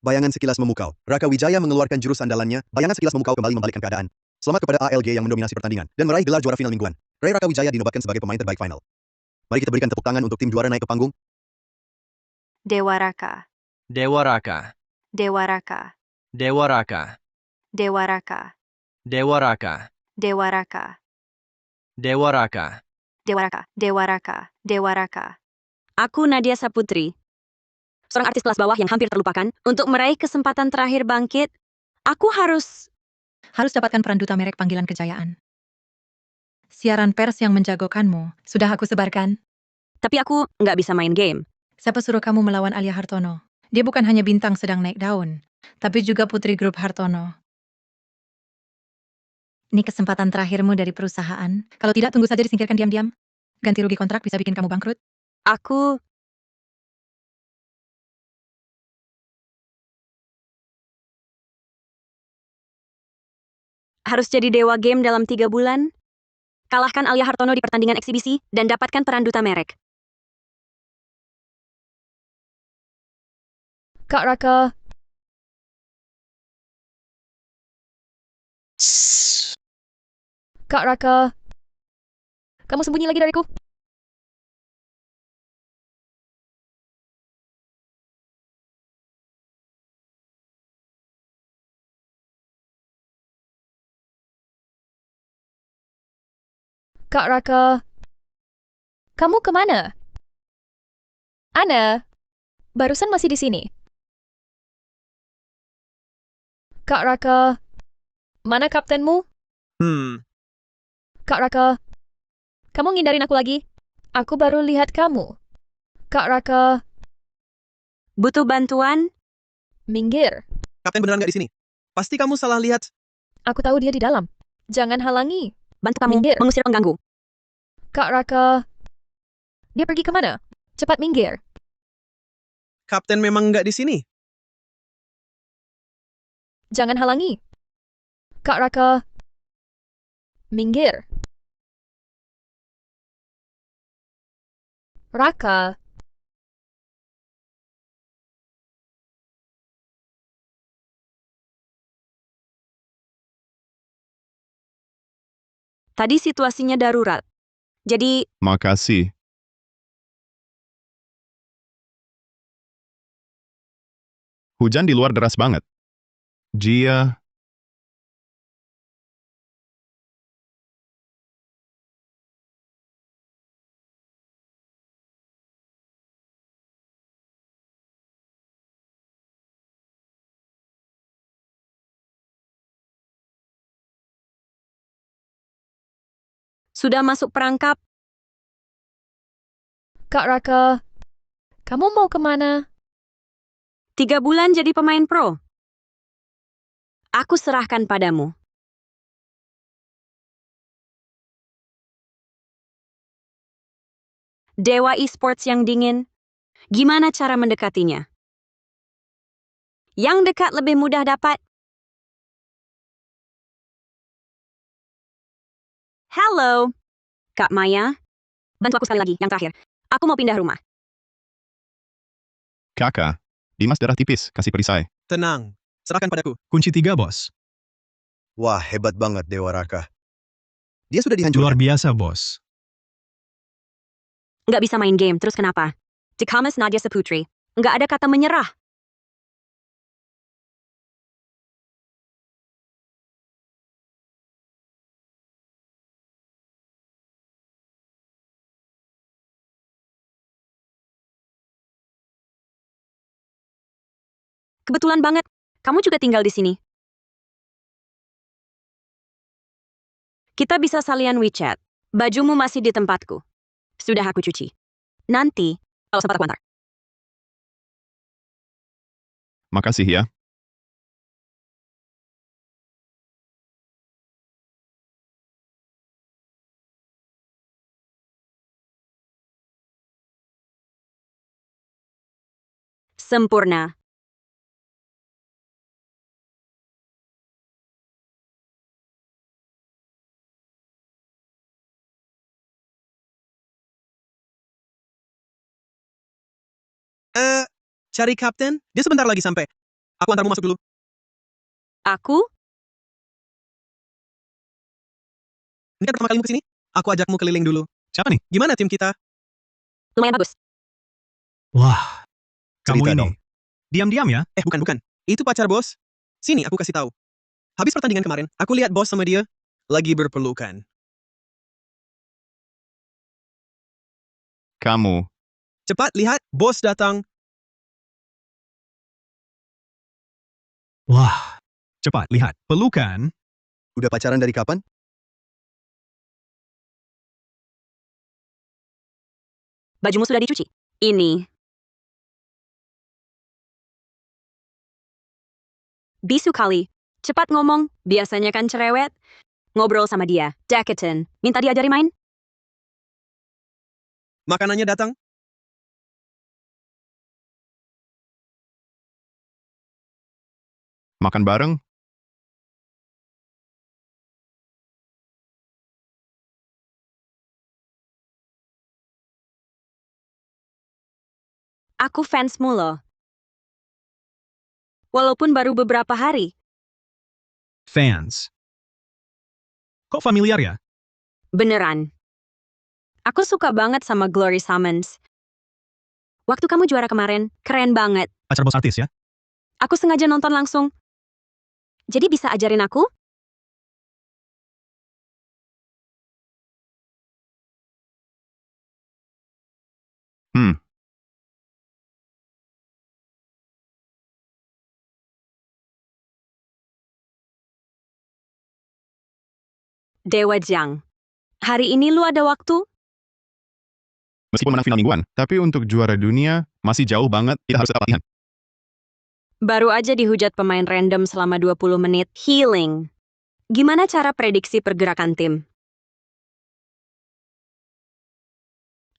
Bayangan sekilas memukau. Raka Wijaya mengeluarkan jurus andalannya. Bayangan sekilas memukau kembali membalikkan keadaan. Selamat kepada ALG yang mendominasi pertandingan dan meraih gelar juara final mingguan. Ray Raka Wijaya dinobatkan sebagai pemain terbaik final. Mari kita berikan tepuk tangan untuk tim juara naik ke panggung. Dewa Raka. Dewa Raka. Dewa Raka. Dewa Raka. Dewa Raka. Dewa Raka. Dewa Raka. Dewa Raka. Dewa Raka. Dewa Raka. Dewa Raka. Aku Nadia Saputri, seorang artis kelas bawah yang hampir terlupakan. Untuk meraih kesempatan terakhir bangkit, aku harus dapatkan peran duta merek panggilan kejayaan. Siaran pers yang menjagokanmu sudah aku sebarkan. Tapi aku nggak bisa main game. Siapa suruh kamu melawan Alia Hartono? Dia bukan hanya bintang sedang naik daun, tapi juga putri grup Hartono. Ini kesempatan terakhirmu dari perusahaan. Kalau tidak, tunggu saja disingkirkan diam-diam. Ganti rugi kontrak bisa bikin kamu bangkrut. Aku harus jadi dewa game dalam 3 bulan. Kalahkan Alia Hartono di pertandingan eksibisi dan dapatkan peran duta merek. Kak Raka. Kak Raka. Kamu sembunyi lagi dariku? Kak Raka. Kamu kemana? Ana. Barusan masih di sini. Kak Raka. Mana kaptenmu? Kak Raka. Kamu ngindarin aku lagi? Aku baru lihat kamu. Kak Raka. Butuh bantuan? Minggir. Kapten beneran nggak di sini? Pasti kamu salah lihat. Aku tahu dia di dalam. Jangan halangi. Bantu kamu Minggir. mengusir pengganggu. Kak Raka. Dia pergi kemana? Cepat minggir. Kapten memang nggak di sini. Jangan halangi. Kak Raka. Minggir. Raka. Tadi situasinya darurat. Jadi, Makasih. Hujan di luar deras banget. Jia, sudah masuk perangkap. Kak Raka. Kamu mau kemana? 3 bulan jadi pemain pro. Aku serahkan padamu. Dewa esports yang dingin, gimana cara mendekatinya? Yang dekat lebih mudah dapat. Halo, Kak Maya. Bantu aku sekali lagi, yang terakhir. Aku mau pindah rumah. kakak. Dimas darah tipis, kasih perisai. Tenang, serahkan padaku. Kunci 3, bos. Wah, hebat banget Dewa Raka. Dia sudah Luar dihancurkan. biasa, bos. Nggak bisa main game, terus kenapa? Dikamas Nadia Saputri. Nggak ada kata menyerah. Kebetulan banget, kamu juga tinggal di sini. Kita bisa salian WeChat. Bajumu masih di tempatku. Sudah aku cuci. Nanti, kalau sempat aku antar. Makasih ya. Sempurna. Cari kapten? Dia sebentar lagi sampai. Aku antarmu masuk dulu. Aku? Ini kan pertama kalimu kesini? Aku ajakmu keliling dulu. Siapa nih? Gimana tim kita? Lumayan bagus. Wah, kamu Cerita ini. dong. Diam-diam ya? Bukan. Itu pacar bos. Sini, aku kasih tahu. Habis pertandingan kemarin, aku lihat bos sama dia lagi berpelukan. Kamu. Cepat lihat, bos datang. Wah, cepat lihat. Pelukan? Udah pacaran dari kapan? Bajumu sudah dicuci. Ini. Bisu kali. Cepat ngomong. Biasanya kan cerewet. Ngobrol sama dia. Deketin. Minta diajari main? Makanannya datang. Makan bareng? Aku fansmu loh. Walaupun baru beberapa hari. Fans. Kok familiar ya? Beneran. Aku suka banget sama Glory Summons. Waktu kamu juara kemarin, keren banget. Pacar bos artis ya? Aku sengaja nonton langsung. Jadi bisa ajarin aku? Hmm. Dewa Jiang. Hari ini lu ada waktu? Meskipun menang final mingguan, tapi untuk juara dunia, masih jauh banget, kita harus tetap latihan. Baru aja dihujat pemain random selama 20 menit. Healing. Gimana cara prediksi pergerakan tim?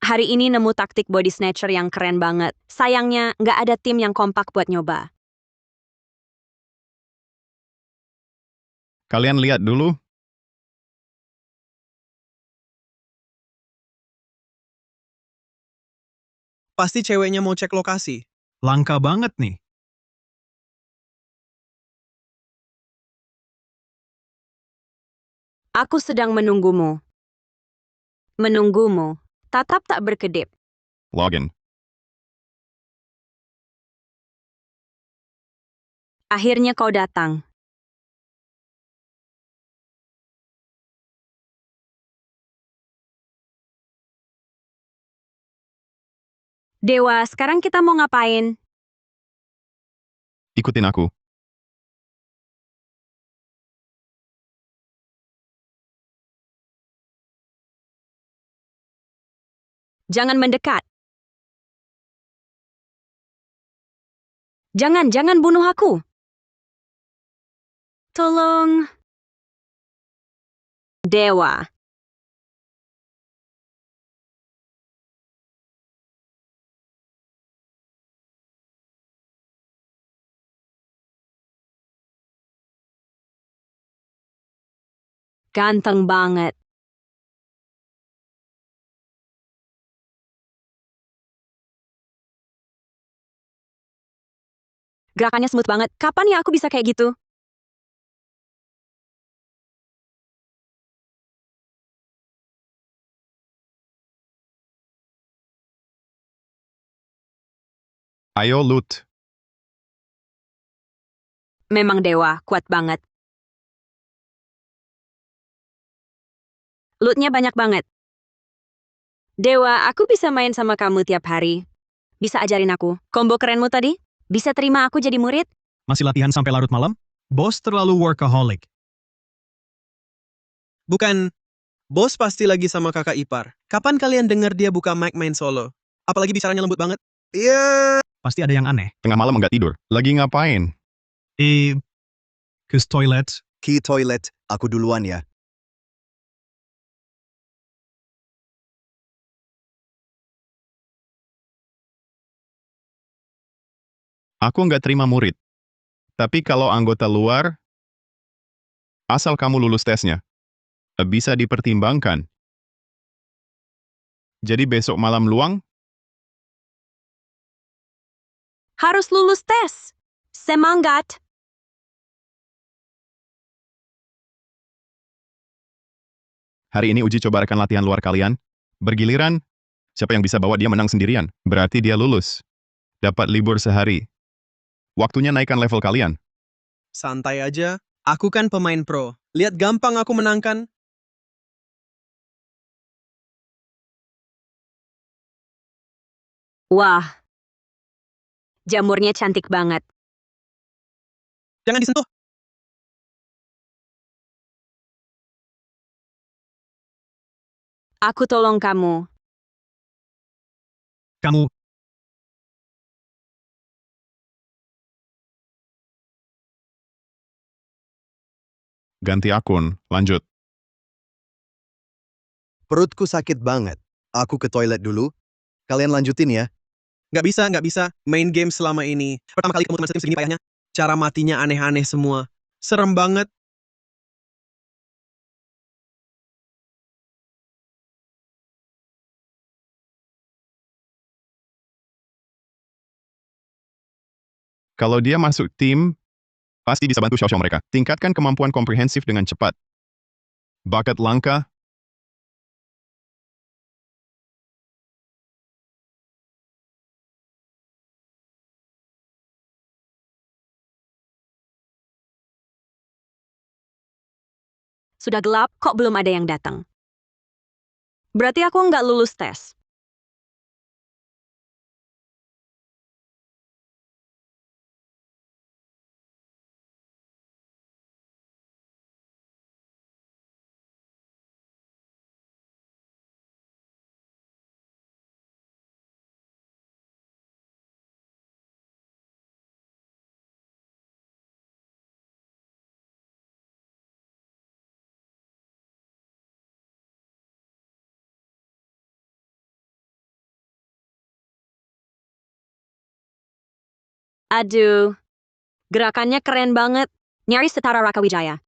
Hari ini nemu taktik body snatcher yang keren banget. Sayangnya, nggak ada tim yang kompak buat nyoba. Kalian lihat dulu. Pasti ceweknya mau cek lokasi. Langka banget nih. Aku sedang menunggumu. Menunggumu. Tatap tak berkedip. Login. Akhirnya kau datang. Dewa, sekarang kita mau ngapain? Ikutin aku. Jangan mendekat. Jangan bunuh aku. Tolong. Dewa. Ganteng banget. Gerakannya smooth banget. Kapan ya aku bisa kayak gitu? Ayo loot. Memang Dewa, kuat banget. Lootnya banyak banget. Dewa, aku bisa main sama kamu tiap hari. Bisa ajarin aku. Combo kerenmu tadi? Bisa terima aku jadi murid? Masih latihan sampai larut malam? Bos terlalu workaholic. Bukan. Bos pasti lagi sama kakak ipar. Kapan kalian dengar dia buka mic main solo? Apalagi bicaranya lembut banget. Iya. Pasti ada yang aneh. Tengah malam nggak tidur. Lagi ngapain? Ke toilet. Key toilet, aku duluan ya. Aku nggak terima murid. Tapi kalau anggota luar, asal kamu lulus tesnya, bisa dipertimbangkan. Jadi besok malam luang, Harus lulus tes. Semangat! Hari ini uji coba rekan latihan luar kalian. Bergiliran, siapa yang bisa bawa dia menang sendirian? Berarti dia lulus. Dapat libur sehari. Waktunya naikkan level kalian. Santai aja. Aku kan pemain pro. Lihat gampang aku menangkan. Wah, jamurnya cantik banget. Jangan disentuh. Aku tolong kamu. Kamu, Ganti akun, lanjut. Perutku sakit banget. Aku ke toilet dulu. Kalian lanjutin ya. Nggak bisa. Main game selama ini. Pertama kali kamu teman setim segini payahnya. Cara matinya aneh-aneh semua. Serem banget. Kalau dia masuk tim, pasti bisa bantu Xiao mereka. Tingkatkan kemampuan komprehensif dengan cepat. Bakat langka, Sudah gelap, kok belum ada yang datang? Berarti aku nggak lulus tes. Aduh, gerakannya keren banget. Nyaris setara Raka Wijaya.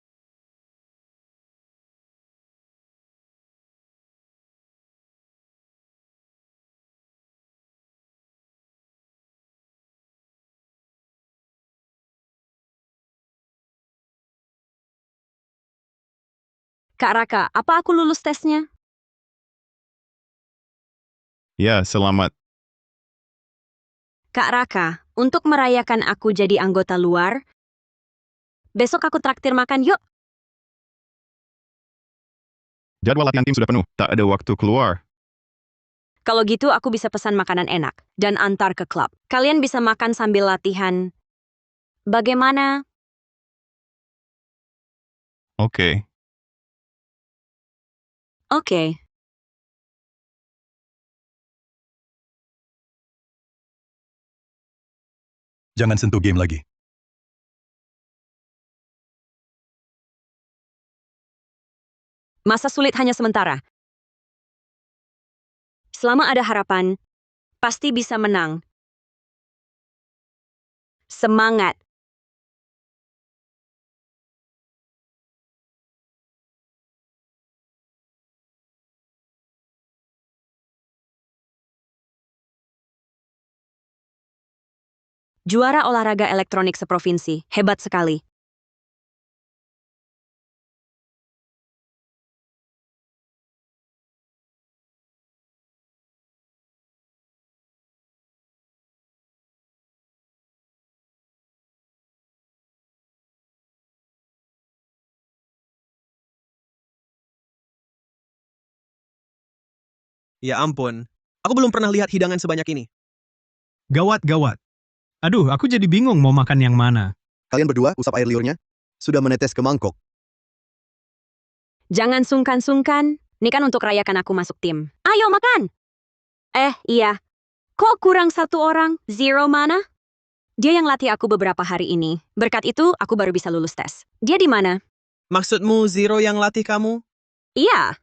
Kak Raka, apa aku lulus tesnya? ya selamat. Kak Raka, untuk merayakan aku jadi anggota luar, besok aku traktir makan yuk. Jadwal latihan tim sudah penuh, tak ada waktu keluar. Kalau gitu aku bisa pesan makanan enak dan antar ke klub. Kalian bisa makan sambil latihan. Bagaimana? Oke. Oke. Jangan sentuh game lagi. Masa sulit hanya sementara. Selama ada harapan, pasti bisa menang. Semangat! Juara olahraga elektronik seprovinsi, hebat sekali. Ya ampun. Aku belum pernah lihat hidangan sebanyak ini. gawat. Aduh, aku jadi bingung mau makan yang mana. Kalian berdua usap air liurnya. Sudah menetes ke mangkok. Jangan sungkan-sungkan. Ini kan untuk rayakan aku masuk tim. Ayo makan! Iya. Kok kurang satu orang? Zero mana? Dia yang latih aku beberapa hari ini. Berkat itu, aku baru bisa lulus tes. Dia di mana? Maksudmu Zero yang latih kamu? Iya.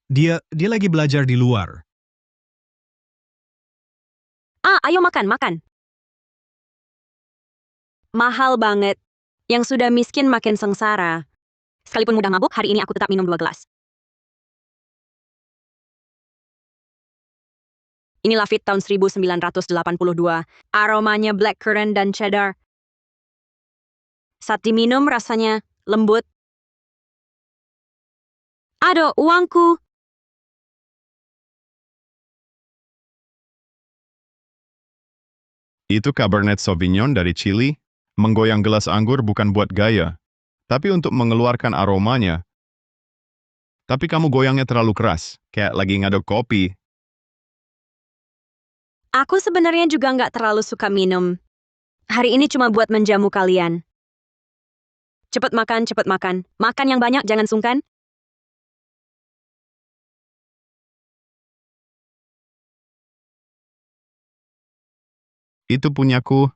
Dia lagi belajar di luar. Ayo makan. Mahal banget. Yang sudah miskin makin sengsara. Sekalipun mudah mabuk, hari ini aku tetap minum 2 gelas. Inilah Fit tahun 1982. Aromanya blackcurrant dan cheddar. Saat diminum rasanya lembut. Aduh, uangku. Itu Cabernet Sauvignon dari Chili. Menggoyang gelas anggur bukan buat gaya, tapi untuk mengeluarkan aromanya. Tapi kamu goyangnya terlalu keras, kayak lagi ngaduk kopi. Aku sebenarnya juga nggak terlalu suka minum. Hari ini cuma buat menjamu kalian. Cepet makan, cepet makan. Makan yang banyak, jangan sungkan. Itu punyaku.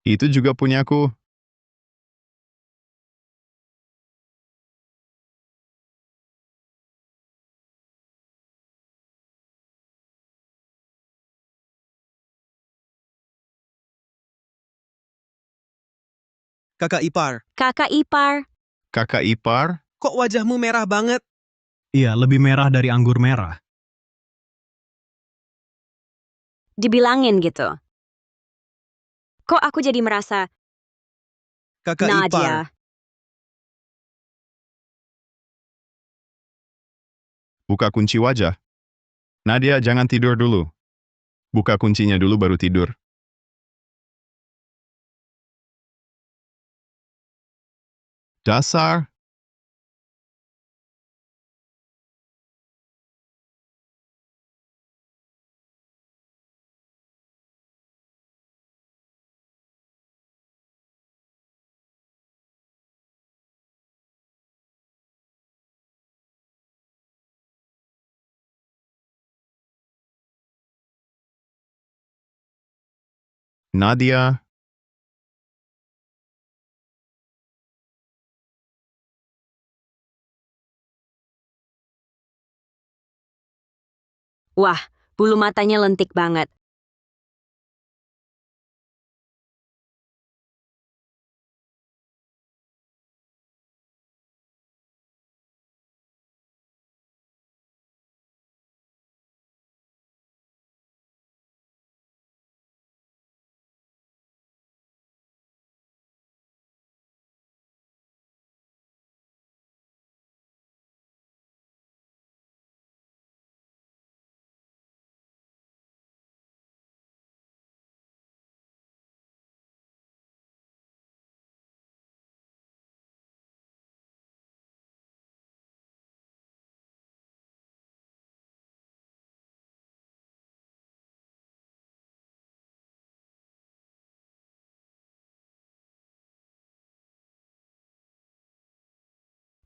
Itu juga punyaku. Kakak ipar, Kakak ipar. Kakak ipar, kok wajahmu merah banget? Iya, lebih merah dari anggur merah. Dibilangin gitu. Kok aku jadi merasa Kakak ipar, Nadia. buka kunci wajah. Nadia, jangan tidur dulu. Buka kuncinya dulu baru tidur. Dasar. Nadia, Wah, bulu matanya lentik banget.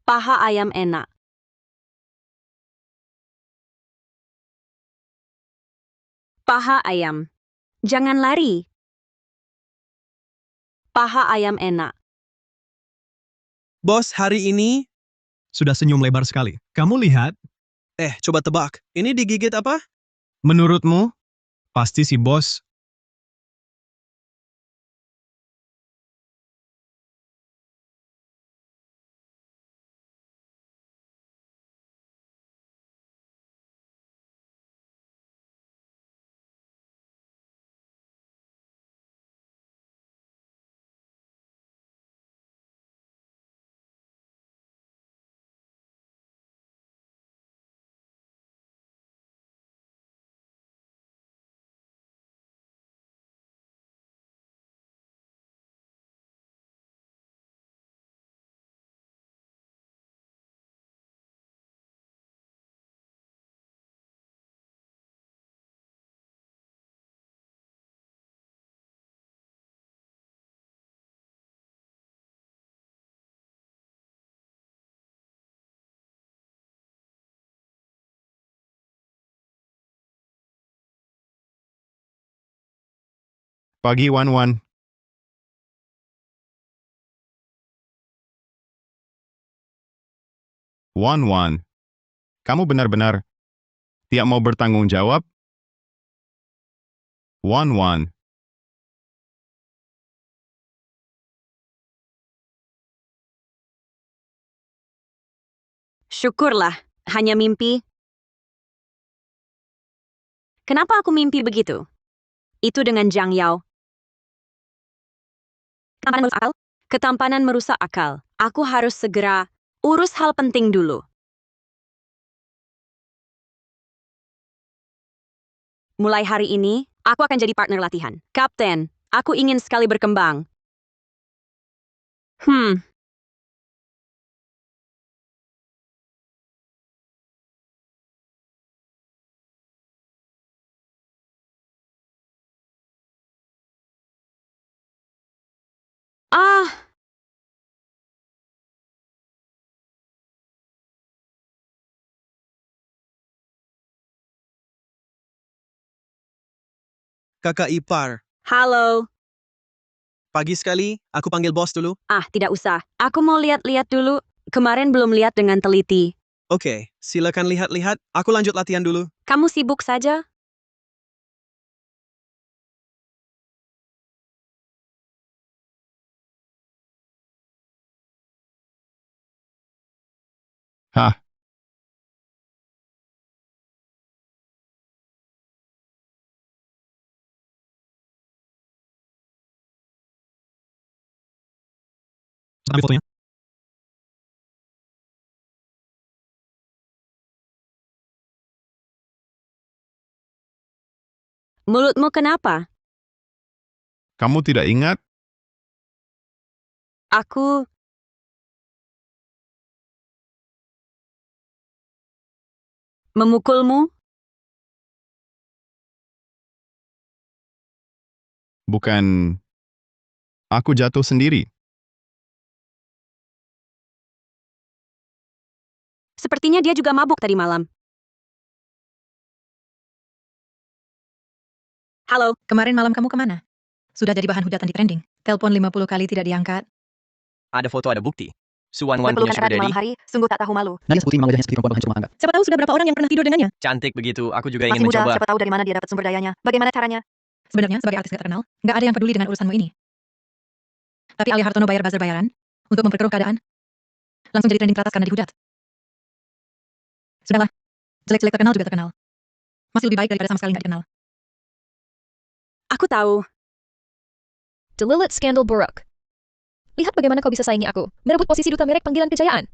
Paha ayam enak. Paha ayam. Jangan lari. Paha ayam enak. bos hari ini, Sudah senyum lebar sekali. Kamu lihat, coba tebak, ini digigit apa? menurutmu, pasti si bos. pagi Wan-Wan. Wan-Wan. Kamu benar-benar tidak mau bertanggung jawab? Wan-Wan. Syukurlah, hanya mimpi. Kenapa aku mimpi begitu? Itu dengan Zhang Yao. Ketampanan merusak akal? Ketampanan merusak akal. Aku harus segera urus hal penting dulu. Mulai hari ini, aku akan jadi partner latihan. Kapten, aku ingin sekali berkembang. Ah, Kakak ipar. halo. Pagi sekali, aku panggil bos dulu. Ah, tidak usah. Aku mau lihat-lihat dulu. Kemarin belum lihat dengan teliti. Oke, silakan lihat-lihat. Aku lanjut latihan dulu. Kamu sibuk saja? Hah, Ambil fotonya. Mulutmu kenapa? kamu tidak ingat? Aku... memukulmu? Bukan, aku jatuh sendiri. Sepertinya dia juga mabuk tadi malam. Halo, Kemarin malam kamu kemana? Sudah jadi bahan hujatan di trending. Telepon 50 kali tidak diangkat. Ada foto, ada bukti. Suwan-wan Berpelukan punya sugar erat di daddy. malam hari, sungguh tak tahu malu. Nadia Seputri memang wajahnya seperti perempuan hancur mangga. Siapa tahu sudah berapa orang yang pernah tidur dengannya? Cantik begitu, aku juga Masih ingin muda, mencoba. siapa tahu dari mana dia dapat sumber dayanya. Bagaimana caranya? Sebenarnya sebagai artis gak terkenal, nggak ada yang peduli dengan urusanmu ini. Tapi Alia Hartono bayar buzzer bayaran untuk memperkeruh keadaan. Langsung jadi trending teratas karena dihujat. Sudahlah, jelek-jelek terkenal juga terkenal. Masih lebih baik daripada sama sekali nggak dikenal. aku tahu. Delilit skandal buruk. Lihat bagaimana kau bisa saingi aku, merebut posisi duta merek panggilan kejayaan.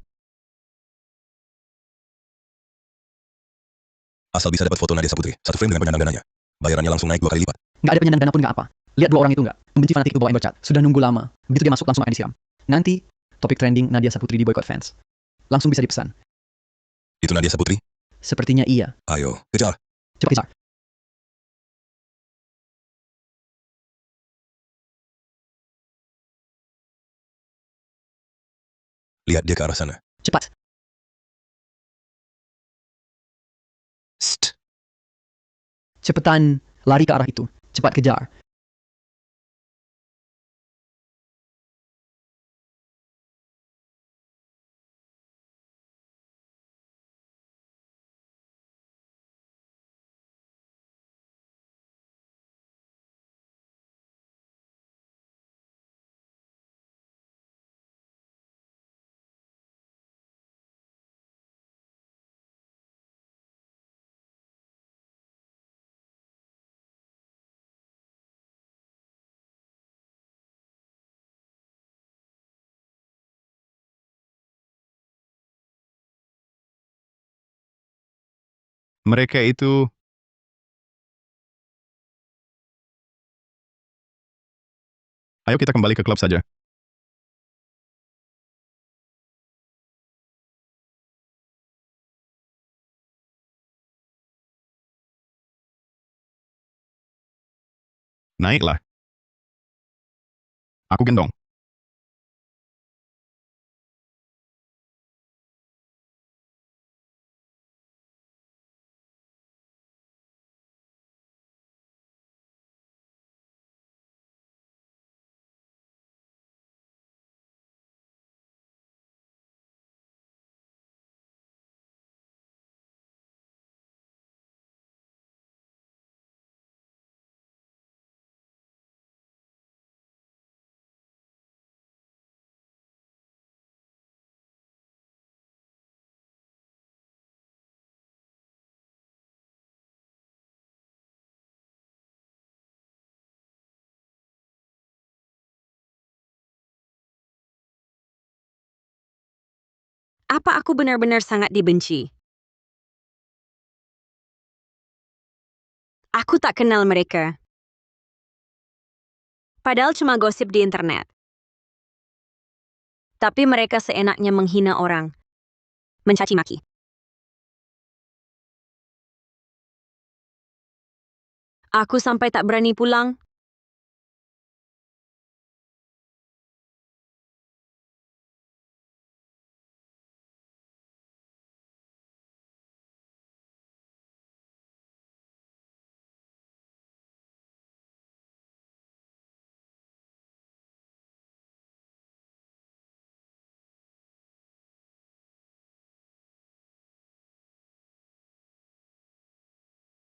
Asal bisa dapat foto Nadia Seputri, satu frame dengan penyandang dananya. Bayarannya langsung naik 2 kali lipat. Nggak ada penyandang dana pun nggak apa. Lihat 2 orang itu nggak. Pembenci fanatik itu bawain bercat. Sudah nunggu lama. Begitu dia masuk langsung akan disiram. Nanti, topik trending Nadia Saputri di boycott fans. Langsung bisa dipesan. Itu Nadia Seputri? Sepertinya iya. Ayo, kejar. Cepat kejar. Lihat dia ke arah sana. Cepat. St. Cepetan. Lari ke arah itu. Cepat kejar. Mereka itu... Ayo kita kembali ke klub saja. Naiklah. Aku gendong. Apa aku benar-benar sangat dibenci? Aku tak kenal mereka. Padahal cuma gosip di internet. Tapi mereka seenaknya menghina orang. Mencaci maki. Aku sampai tak berani pulang.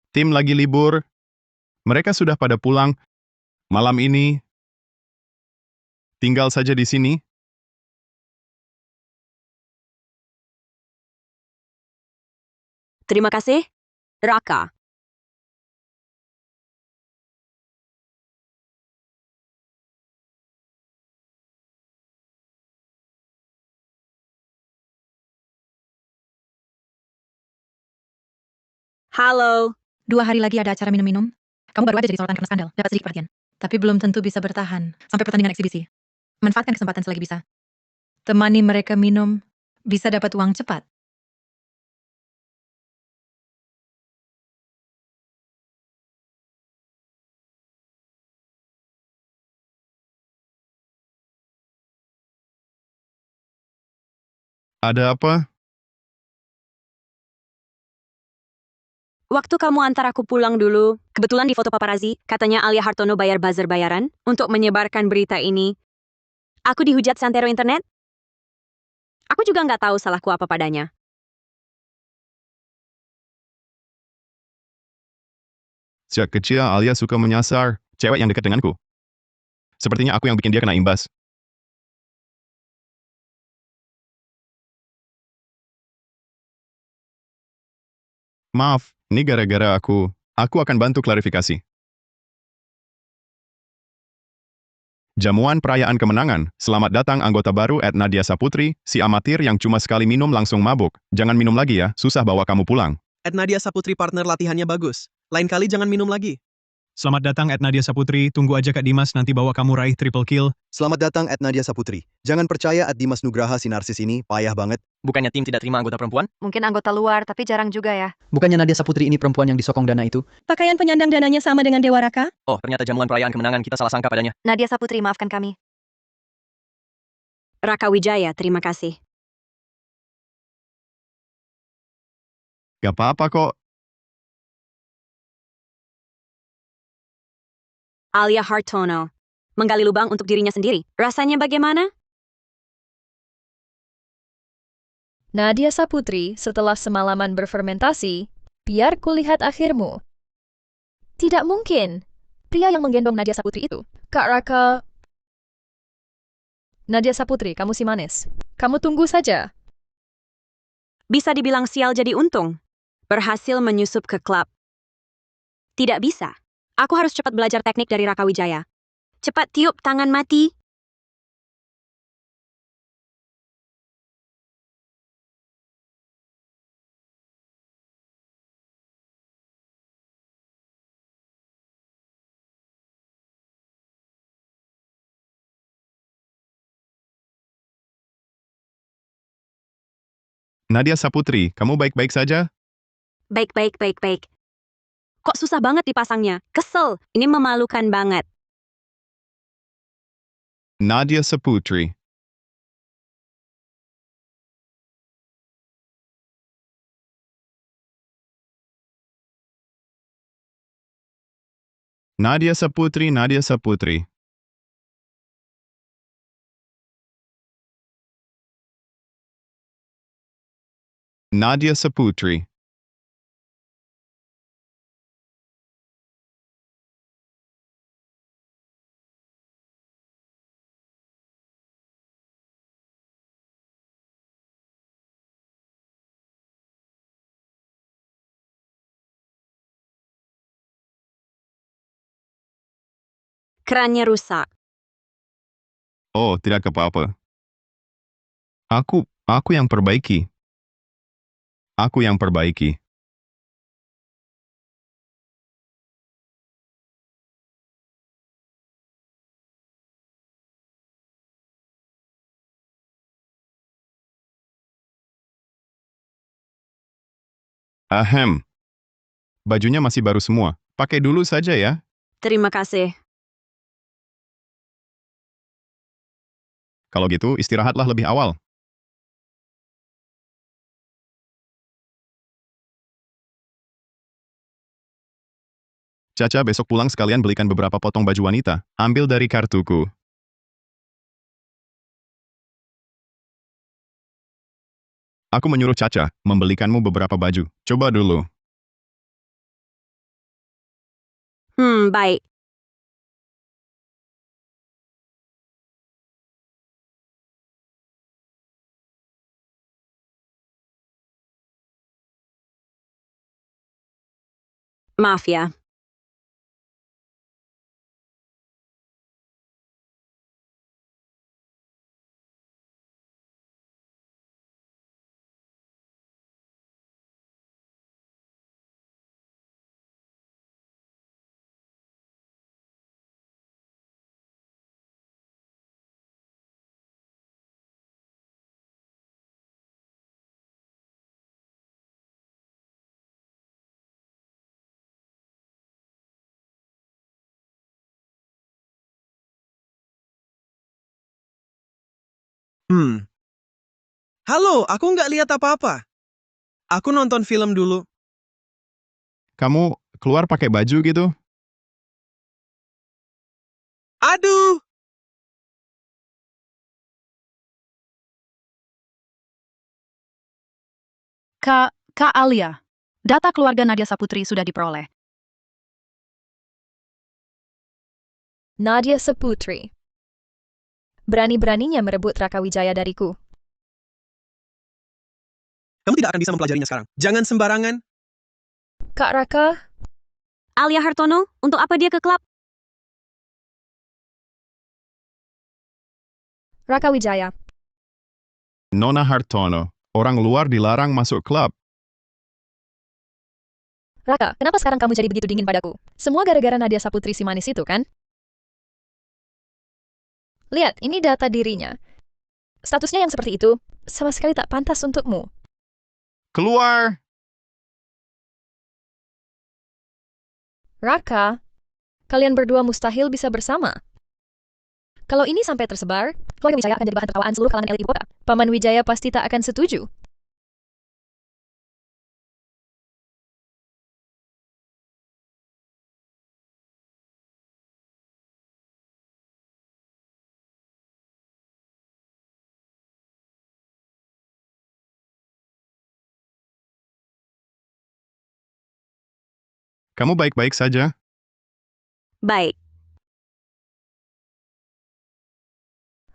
Tim lagi libur. Mereka sudah pada pulang. Malam ini, tinggal saja di sini. Terima kasih, Raka. Halo. 2 hari lagi ada acara minum-minum. Kamu baru aja jadi sorotan karena skandal, dapat sedikit perhatian. Tapi belum tentu bisa bertahan sampai pertandingan eksibisi. Manfaatkan kesempatan selagi bisa. Temani mereka minum, bisa dapat uang cepat. Ada apa? Waktu kamu antar aku pulang dulu, kebetulan di foto paparazzi, katanya Alia Hartono bayar buzzer bayaran untuk menyebarkan berita ini. Aku dihujat santero internet. Aku juga nggak tahu salahku apa padanya. Sejak kecil Alia suka menyasar cewek yang dekat denganku. Sepertinya aku yang bikin dia kena imbas. Maaf, ini gara-gara aku. Aku akan bantu klarifikasi. Jamuan perayaan kemenangan. Selamat datang anggota baru @Nadia Saputri, si amatir yang cuma sekali minum langsung mabuk. Jangan minum lagi ya, susah bawa kamu pulang. Nadia Saputri partner latihannya bagus. Lain kali jangan minum lagi. Selamat datang Nadia Saputri, tunggu aja Kak Dimas nanti bawa kamu raih triple kill. Selamat datang Nadia Saputri. Jangan percaya Dimas Nugraha si narsis ini, payah banget. Bukannya tim tidak terima anggota perempuan? Mungkin anggota luar, tapi jarang juga ya. Bukannya Nadia Saputri ini perempuan yang disokong dana itu? Pakaian penyandang dananya sama dengan Dewa Raka? Oh, ternyata jamuan perayaan kemenangan kita salah sangka padanya. Nadia Saputri, maafkan kami. Raka Wijaya, terima kasih. Gak apa-apa kok. Alia Hartono. Menggali lubang untuk dirinya sendiri. Rasanya bagaimana? Nadia Saputri, setelah semalaman berfermentasi, biar kulihat akhirmu. Tidak mungkin. Pria yang menggendong Nadia Saputri itu. Kak Raka. Nadia Saputri, kamu si manis. Kamu tunggu saja. Bisa dibilang sial jadi untung. Berhasil menyusup ke klub. Tidak bisa. Aku harus cepat belajar teknik dari Raka Wijaya. Cepat tiup tangan mati. Nadia Saputri, kamu baik-baik saja? Baik. Kok susah banget dipasangnya? Kesel. Ini memalukan banget. Nadia Saputri. Nadia Saputri, Nadia Saputri. Nadia Saputri. Kerannya rusak. Oh, tidak apa-apa. Aku yang perbaiki. Aku yang perbaiki. Ahem. Bajunya masih baru semua. Pakai dulu saja ya. Terima kasih. Kalau gitu, istirahatlah lebih awal. Caca besok pulang sekalian belikan beberapa potong baju wanita. Ambil dari kartuku. Aku menyuruh Caca membelikanmu beberapa baju. Coba dulu. Baik. Maaf ya. Halo, aku nggak lihat apa-apa. Aku nonton film dulu. Kamu keluar pakai baju gitu? Aduh! Kak Alia, data keluarga Nadia Saputri sudah diperoleh. Nadia Saputri. Berani-beraninya merebut Raka Wijaya dariku. Kamu tidak akan bisa mempelajarinya sekarang. Jangan sembarangan. Kak Raka, Alia Hartono, untuk apa dia ke klub? Raka Wijaya. Nona Hartono. Orang luar dilarang masuk klub. Raka, kenapa sekarang kamu jadi begitu dingin padaku? Semua gara-gara Nadia Saputri si manis itu, kan? Lihat, ini data dirinya. Statusnya yang seperti itu, sama sekali tak pantas untukmu. Keluar! Raka, kalian berdua mustahil bisa bersama. Kalau ini sampai tersebar, keluarga Wijaya akan jadi bahan tertawaan seluruh kalangan elit ibu kota. Paman Wijaya pasti tak akan setuju. Kamu baik-baik saja? Baik.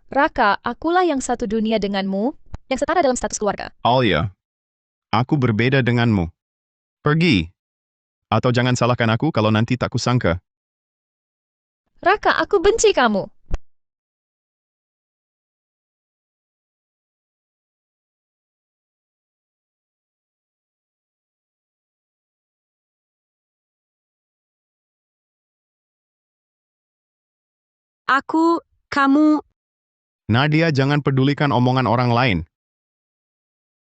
Raka, akulah yang satu dunia denganmu, yang setara dalam status keluarga. Alia. Aku berbeda denganmu. Pergi. Atau jangan salahkan aku kalau nanti tak kusangka. Raka, aku benci kamu. Kamu... Nadia, jangan pedulikan omongan orang lain.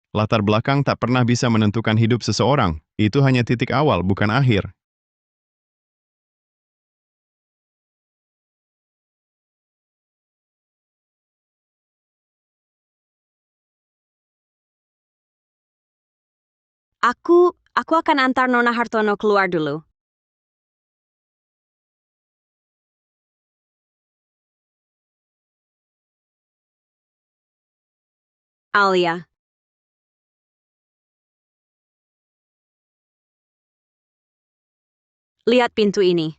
Latar belakang tak pernah bisa menentukan hidup seseorang. Itu hanya titik awal, bukan akhir. Aku akan antar Nona Hartono keluar dulu. Alia. Lihat pintu ini.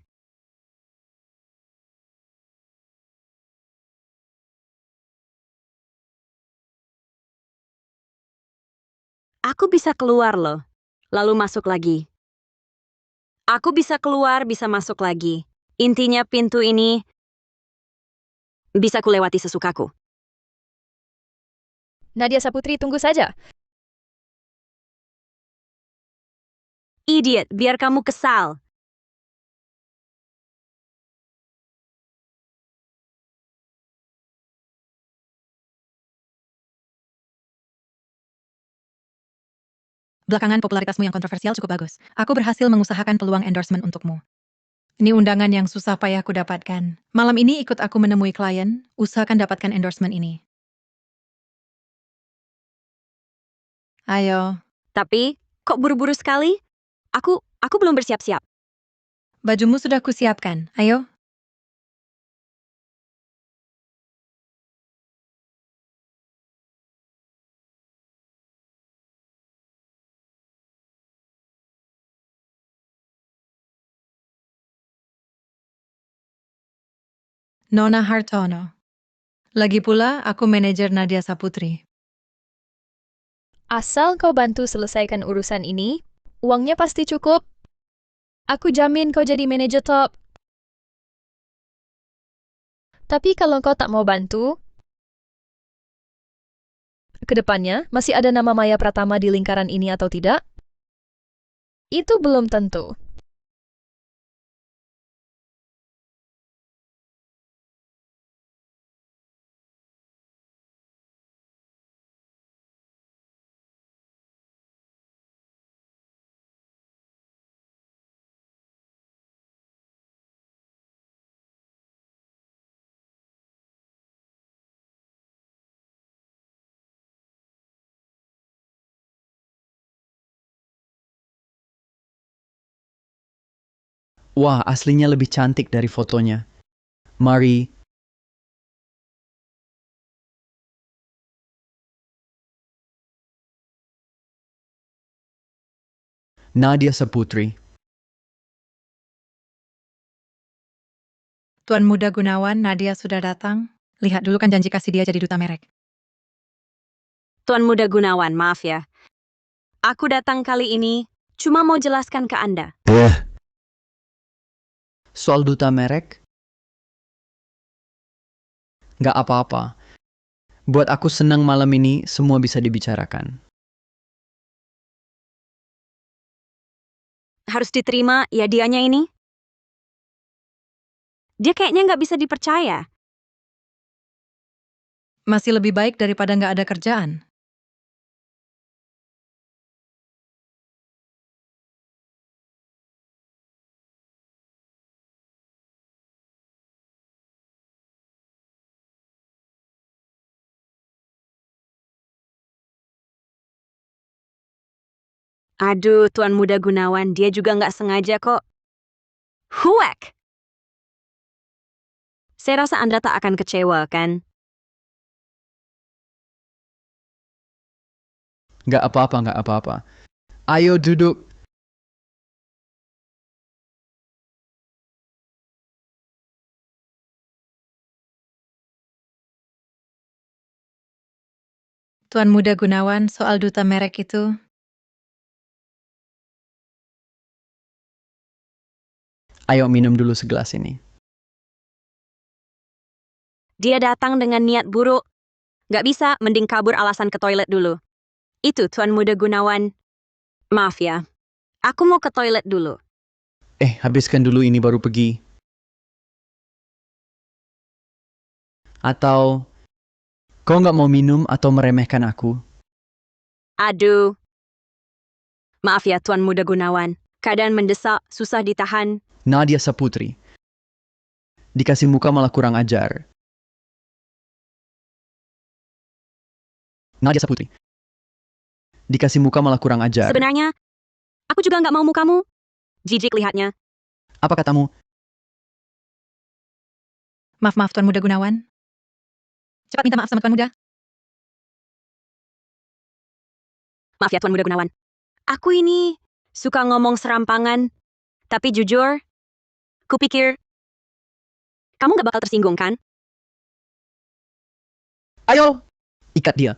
Aku bisa keluar loh, lalu masuk lagi. Aku bisa keluar, bisa masuk lagi. Intinya pintu ini bisa kulewati sesukaku. Nadia Saputri, tunggu saja. Idiot, biar kamu kesal. Belakangan popularitasmu yang kontroversial cukup bagus. Aku berhasil mengusahakan peluang endorsement untukmu. Ini undangan yang susah payah ku dapatkan. Malam ini ikut aku menemui klien, usahakan dapatkan endorsement ini. Ayo. Tapi, kok buru-buru sekali? Aku belum bersiap-siap. Bajumu sudah kusiapkan. Ayo. Nona Hartono. Lagi pula, aku manajer Nadia Saputri. Asal kau bantu selesaikan urusan ini, uangnya pasti cukup. Aku jamin kau jadi manajer top. Tapi kalau kau tak mau bantu, kedepannya masih ada nama Maya Pratama di lingkaran ini atau tidak? Itu belum tentu. Wah, aslinya lebih cantik dari fotonya. Mari. Nadia Saputri. Tuan Muda Gunawan, Nadia sudah datang. Lihat dulu kan janji kasih dia jadi duta merek. Tuan Muda Gunawan, maaf ya. Aku datang kali ini cuma mau jelaskan ke Anda. Soal duta merek? Nggak apa-apa. Buat aku senang malam ini semua bisa dibicarakan. Harus diterima ya dianya ini. Dia kayaknya nggak bisa dipercaya. Masih lebih baik daripada nggak ada kerjaan. Aduh, Tuan Muda Gunawan, dia juga nggak sengaja kok. Huak! Saya rasa Anda tak akan kecewa, kan? Nggak apa-apa, nggak apa-apa. Ayo duduk. Tuan Muda Gunawan, soal duta merek itu, Ayo minum dulu segelas ini. Dia datang dengan niat buruk. Nggak bisa, mending kabur alasan ke toilet dulu. Itu, Tuan Muda Gunawan. Maaf ya, aku mau ke toilet dulu. Habiskan dulu ini baru pergi. Atau, kau nggak mau minum atau meremehkan aku? Aduh. Maaf ya, Tuan Muda Gunawan. Keadaan mendesak, susah ditahan. Nadia Saputri. Dikasih muka malah kurang ajar. Nadia Saputri. Dikasih muka malah kurang ajar. Sebenarnya, aku juga nggak mau mukamu. Jijik lihatnya. Apa katamu? maaf Tuan Muda Gunawan. Cepat minta maaf sama Tuan Muda. Maaf ya, Tuan Muda Gunawan. Aku ini suka ngomong serampangan. Tapi jujur, kupikir kamu nggak bakal tersinggung, kan? Ayo! Ikat dia.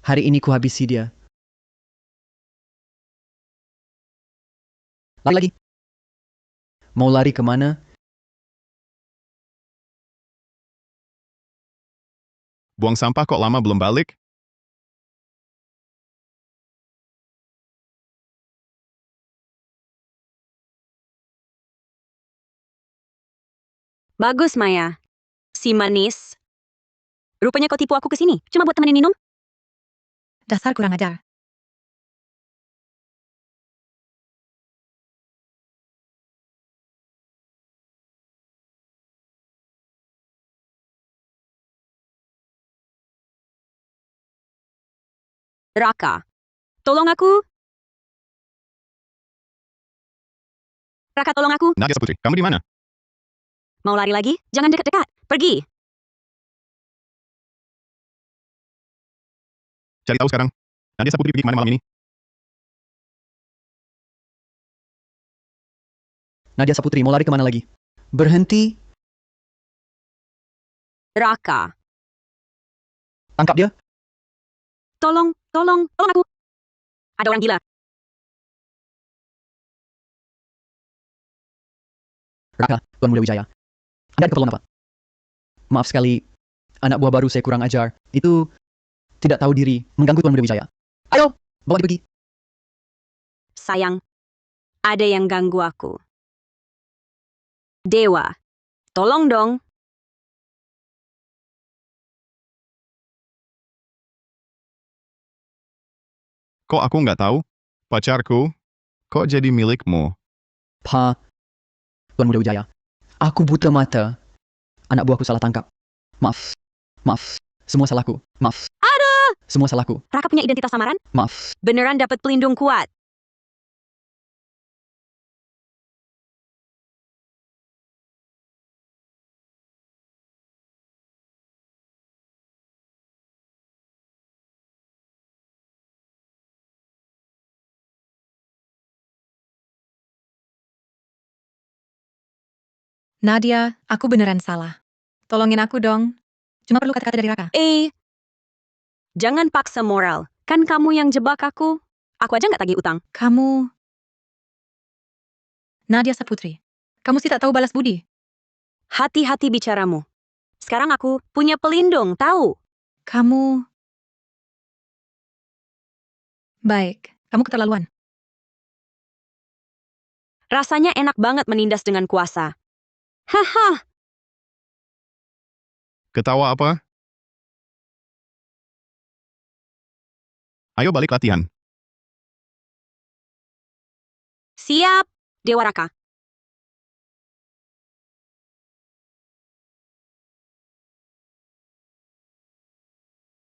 Hari ini kuhabisi dia. Lari lagi. Mau lari kemana? Buang sampah kok lama belum balik? Bagus, Maya. Si manis. Rupanya kau tipu aku ke sini, cuma buat temenin minum? Dasar kurang ajar. Raka, tolong aku. Raka, tolong aku. Nadia Saputri, kamu di mana? Mau lari lagi? Jangan dekat-dekat. Pergi. Cari tahu sekarang. Nadia Saputri pergi kemana malam ini? Nadia Saputri mau lari kemana lagi? Berhenti. Raka, Tangkap dia. tolong aku. Ada orang gila. Raka, Tuan Muda Wijaya. Anda ada keperluan apa? Maaf sekali, anak buah baru saya kurang ajar. Itu tidak tahu diri, mengganggu Tuan Muda Wijaya. Ayo, bawa dia pergi. Sayang, ada yang ganggu aku. Dewa, tolong dong. Kok aku nggak tahu? Pacarku, kok jadi milikmu? Tuan Muda Wijaya, aku buta mata. Anak buahku salah tangkap. Maaf. Semua salahku. Maaf. Aduh! Semua salahku. Raka punya identitas samaran? Maaf. Beneran dapat pelindung kuat. Nadia, aku beneran salah. Tolongin aku dong. Cuma perlu kata-kata dari Raka. Jangan paksa moral. Kan kamu yang jebak aku. Aku aja nggak tagih utang. Kamu... Nadia Saputri. Kamu sih tak tahu balas budi. Hati-hati bicaramu. Sekarang aku punya pelindung, tahu? Kamu... Baik, kamu keterlaluan. Rasanya enak banget menindas dengan kuasa. Haha, Ketawa apa? Ayo balik latihan. siap, Dewa Raka.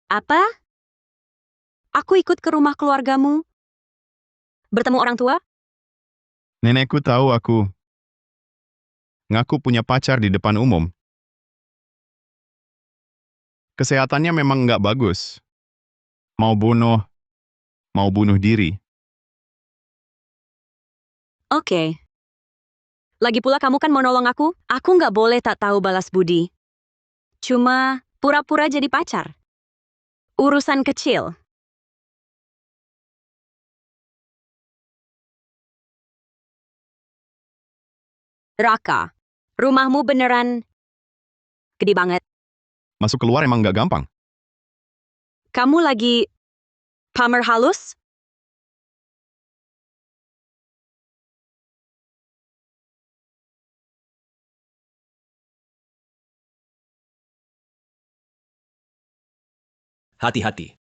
Apa? Aku ikut ke rumah keluargamu. Bertemu orang tua? Nenekku tahu aku ngaku punya pacar di depan umum. Kesehatannya memang nggak bagus. Mau bunuh diri. Oke. Lagi pula kamu kan mau nolong aku? Aku nggak boleh tak tahu balas budi. Cuma pura-pura jadi pacar. Urusan kecil. Raka, rumahmu beneran gede banget. Masuk keluar emang nggak gampang. Kamu lagi pamer halus? Hati-hati.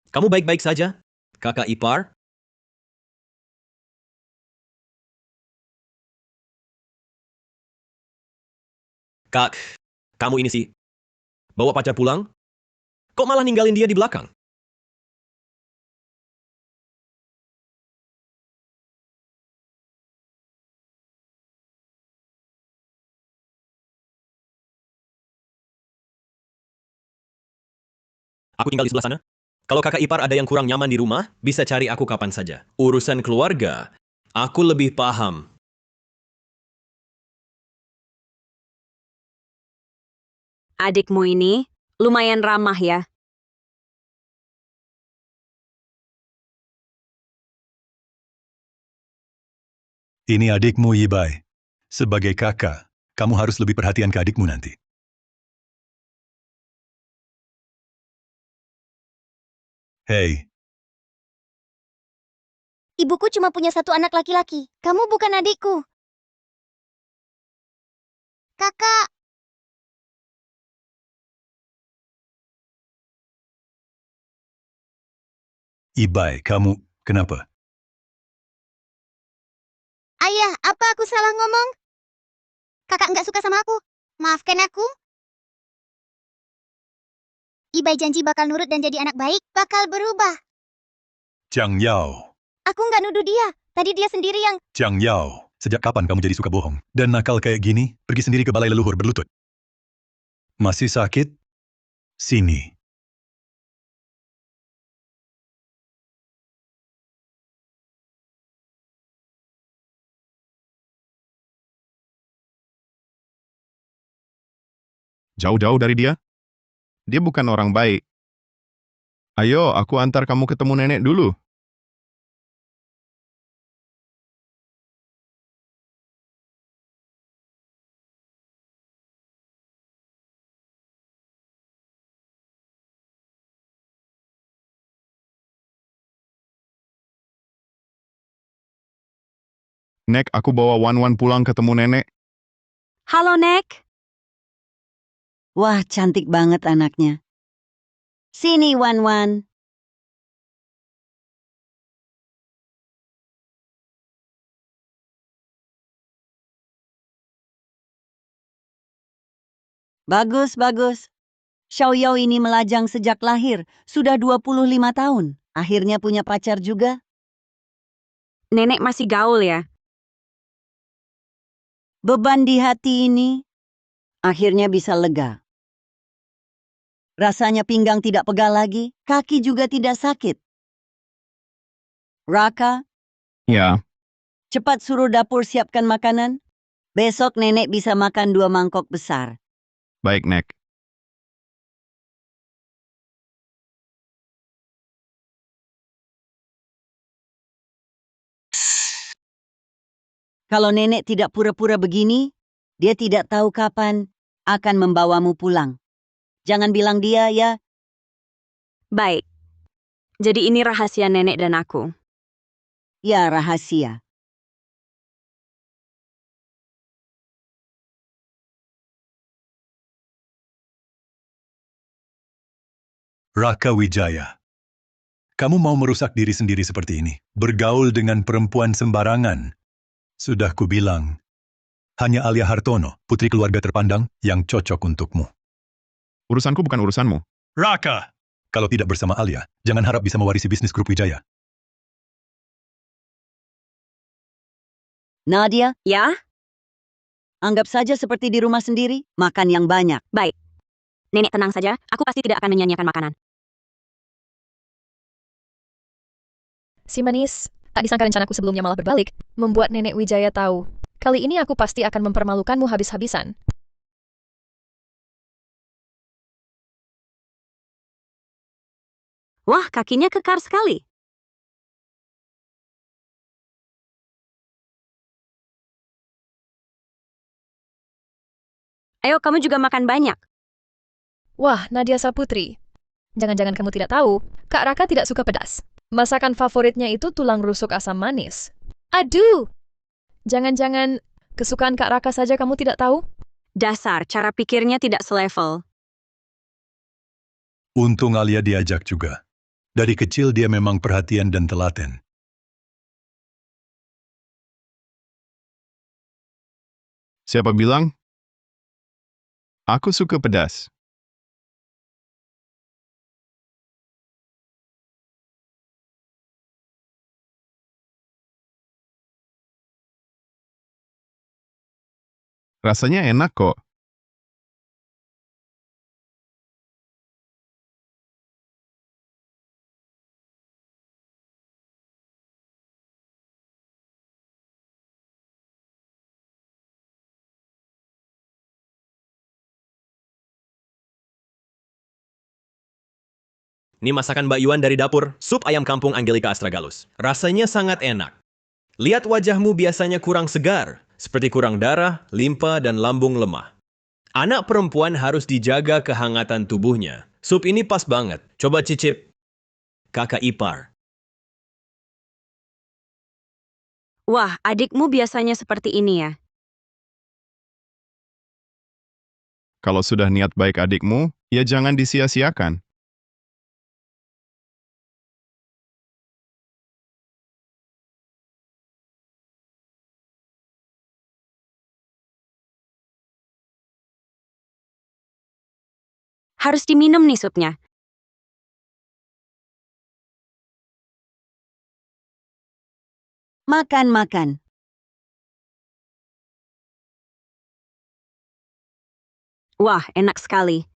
Kamu baik-baik saja, kakak ipar? Kak, kamu ini sih, bawa pacar pulang? Kok malah ninggalin dia di belakang? Aku tinggal di sebelah sana. Kalau kakak ipar ada yang kurang nyaman di rumah, bisa cari aku kapan saja. Urusan keluarga, aku lebih paham. Adikmu ini lumayan ramah ya. Ini adikmu, Yibai. Sebagai kakak, kamu harus lebih perhatian ke adikmu nanti. Hei. Ibuku cuma punya satu anak laki-laki. Kamu bukan adikku. Kakak. Ibai, kamu kenapa? Ayah, apa aku salah ngomong? Kakak nggak suka sama aku. Maafkan aku. Ibai janji bakal nurut dan jadi anak baik, bakal berubah. Zhang Yao. Aku nggak nuduh dia. Tadi dia sendiri yang... Zhang Yao, sejak kapan kamu jadi suka bohong? Dan nakal kayak gini, pergi sendiri ke balai leluhur berlutut. Masih sakit? Sini. Jauh-jauh dari dia? Dia bukan orang baik. Ayo, aku antar kamu ketemu nenek dulu. Nek, aku bawa Wan-Wan pulang ketemu nenek. Halo, Nek. Wah, cantik banget anaknya. Sini, Wan-Wan. Bagus, bagus. Xiaoyao ini melajang sejak lahir, sudah 25 tahun. Akhirnya punya pacar juga. Nenek masih gaul ya? Beban di hati ini akhirnya bisa lega. Rasanya pinggang tidak pegal lagi, kaki juga tidak sakit. Raka, Ya, cepat suruh dapur siapkan makanan. Besok nenek bisa makan 2 mangkok besar. baik, Nek. Kalau nenek tidak pura-pura begini, dia tidak tahu kapan akan membawamu pulang. Jangan bilang dia ya. Baik. Jadi ini rahasia nenek dan aku. Ya, rahasia. Raka Wijaya. Kamu mau merusak diri sendiri seperti ini? Bergaul dengan perempuan sembarangan. Sudah kubilang, hanya Alia Hartono, putri keluarga terpandang, yang cocok untukmu. Urusanku bukan urusanmu. Raka! Kalau tidak bersama Alia, jangan harap bisa mewarisi bisnis grup Wijaya. Nadia, ya? Anggap saja seperti di rumah sendiri, makan yang banyak. Baik. Nenek tenang saja, aku pasti tidak akan menyanyiakan makanan. Si manis, tak disangka rencanaku sebelumnya malah berbalik, membuat Nenek Wijaya tahu. Kali ini aku pasti akan mempermalukanmu habis-habisan. Wah, kakinya kekar sekali. Ayo, kamu juga makan banyak. Wah, Nadia Saputri. Jangan-jangan kamu tidak tahu, Kak Raka tidak suka pedas. Masakan favoritnya itu tulang rusuk asam manis. Aduh! Jangan-jangan kesukaan Kak Raka saja kamu tidak tahu? Dasar, cara pikirnya tidak selevel. Untung Alia diajak juga. Dari kecil dia memang perhatian dan telaten. Siapa bilang? Aku suka pedas. Rasanya enak kok. Ini masakan Mbak Yuan dari dapur, sup ayam kampung Angelika Astragalus. Rasanya sangat enak. Lihat wajahmu biasanya kurang segar, seperti kurang darah, limpa, dan lambung lemah. Anak perempuan harus dijaga kehangatan tubuhnya. Sup ini pas banget. Coba cicip. Kakak ipar. Wah, adikmu biasanya seperti ini ya. Kalau sudah niat baik adikmu, ya jangan disia-siakan. Harus diminum nih supnya. Makan, makan. Wah, enak sekali.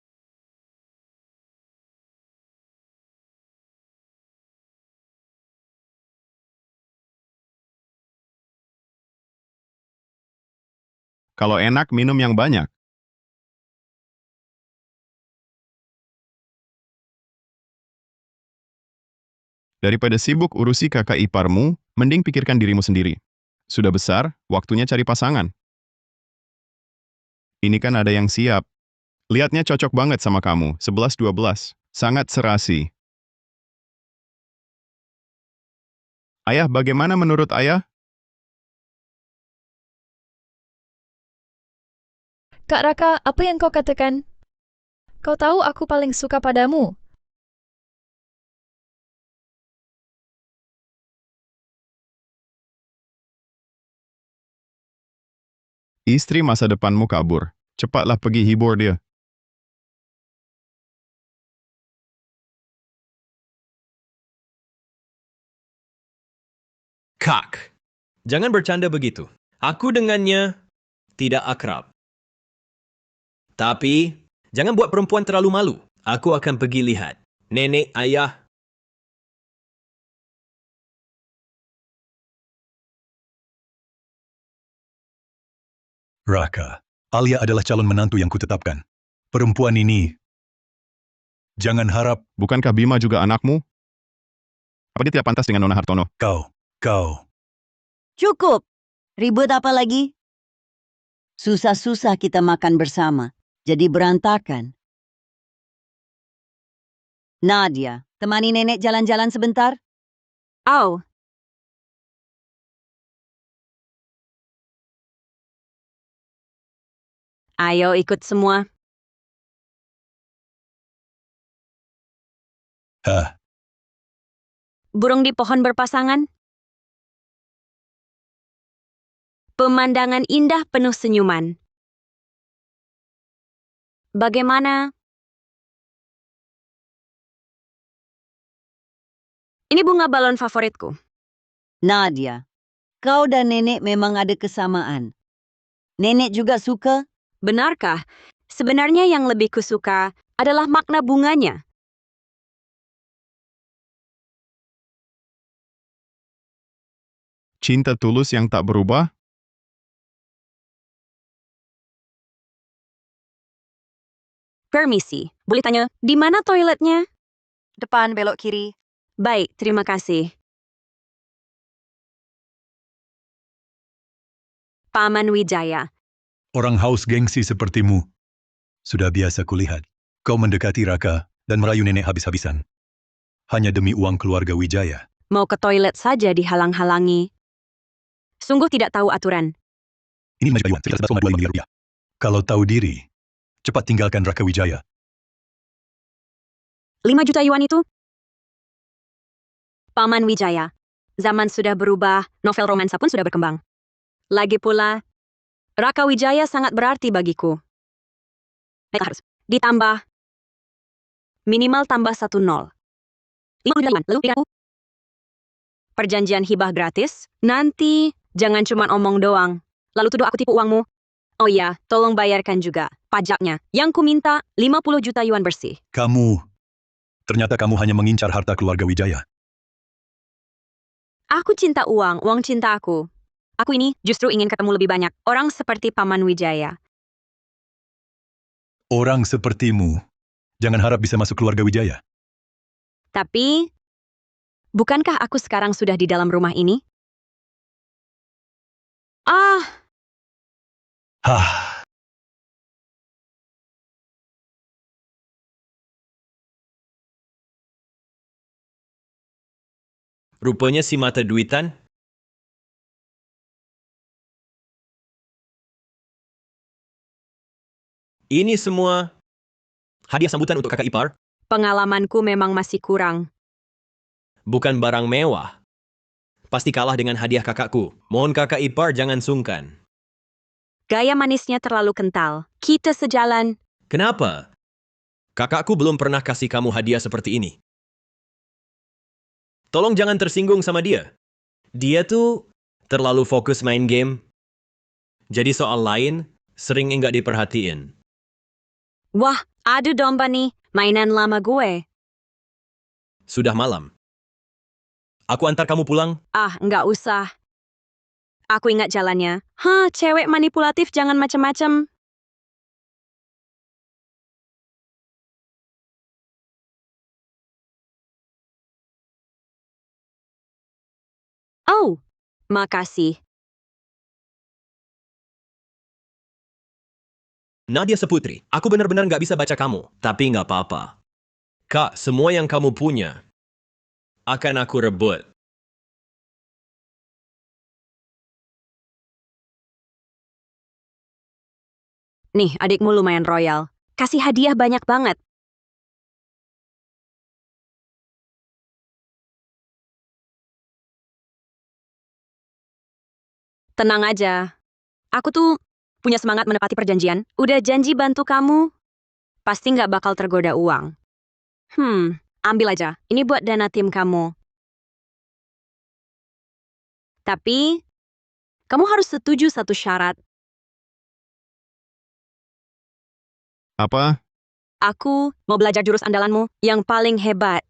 Kalau enak, minum yang banyak. Daripada sibuk urusi kakak iparmu, mending pikirkan dirimu sendiri. Sudah besar, waktunya cari pasangan. Ini kan ada yang siap. Lihatnya cocok banget sama kamu, 11-12. Sangat serasi. Ayah, bagaimana menurut ayah? Kak Raka, apa yang kau katakan? Kau tahu aku paling suka padamu. Istri masa depanmu kabur. Cepatlah pergi hibur dia. Kak, jangan bercanda begitu. Aku dengannya tidak akrab. Tapi, jangan buat perempuan terlalu malu. Aku akan pergi lihat. Nenek, ayah. Raka, Alia adalah calon menantu yang kutetapkan. Perempuan ini, jangan harap... Bukankah Bima juga anakmu? Apa dia tidak pantas dengan Nona Hartono? Kau. Cukup. Ribut apa lagi? Susah-susah kita makan bersama. Jadi berantakan. Nadia, temani nenek jalan-jalan sebentar. Au. Ayo ikut semua. Hah, Burung di pohon berpasangan. Pemandangan indah penuh senyuman. Bagaimana? Ini bunga balon favoritku. Nadia, kau dan nenek memang ada kesamaan. Nenek juga suka? Benarkah? Sebenarnya yang lebih kusuka adalah makna bunganya. Cinta tulus yang tak berubah? Permisi, boleh tanya, di mana toiletnya? Depan belok kiri. Baik, terima kasih. Paman Wijaya. orang haus gengsi sepertimu. Sudah biasa kulihat. Kau mendekati Raka dan merayu nenek habis-habisan. Hanya demi uang keluarga Wijaya. Mau ke toilet saja dihalang-halangi. Sungguh tidak tahu aturan. Ini 5 juta yuan, sekitar 11,25 miliar rupiah. Kalau tahu diri, cepat tinggalkan Raka Wijaya. 5 juta yuan itu? Paman Wijaya. Zaman sudah berubah, novel romansa pun sudah berkembang. Lagi pula, Raka Wijaya sangat berarti bagiku. Mereka harus ditambah. Minimal tambah 1 nol. 5 juta yuan, lalu aku. Perjanjian hibah gratis, nanti jangan cuma omong doang. Lalu tuduh aku tipu uangmu. Oh iya, tolong bayarkan juga pajaknya. Yang ku minta 50 juta yuan bersih. Ternyata kamu hanya mengincar harta keluarga Wijaya. Aku cinta uang, uang cinta aku. Aku ini justru ingin ketemu lebih banyak orang seperti Paman Wijaya. Orang sepertimu, jangan harap bisa masuk keluarga Wijaya. Tapi, bukankah aku sekarang sudah di dalam rumah ini? Hah, Rupanya si mata duitan Ini semua hadiah sambutan untuk kakak ipar, Pengalamanku memang masih kurang. bukan barang mewah. Pasti kalah dengan hadiah kakakku. Mohon kakak ipar jangan sungkan. Gaya manisnya terlalu kental. Kita sejalan. Kenapa? Kakakku belum pernah kasih kamu hadiah seperti ini. Tolong jangan tersinggung sama dia. Dia tuh terlalu fokus main game. Jadi soal lain sering enggak diperhatiin. Wah, adu domba nih. Mainan lama gue. Sudah malam. Aku antar kamu pulang. Ah, nggak usah. Aku ingat jalannya. Hah, cewek manipulatif jangan macem-macem. Oh, makasih. Nadia Seputri, aku benar-benar nggak bisa baca kamu. Tapi nggak apa-apa. Kak, semua yang kamu punya akan aku rebut. Nih, adikmu lumayan royal. Kasih hadiah banyak banget. Tenang aja. Aku tuh punya semangat menepati perjanjian. Udah janji bantu kamu. Pasti nggak bakal tergoda uang. Ambil aja. Ini buat dana tim kamu. Tapi, kamu harus setuju satu syarat. Apa? Aku mau belajar jurus andalanmu yang paling hebat.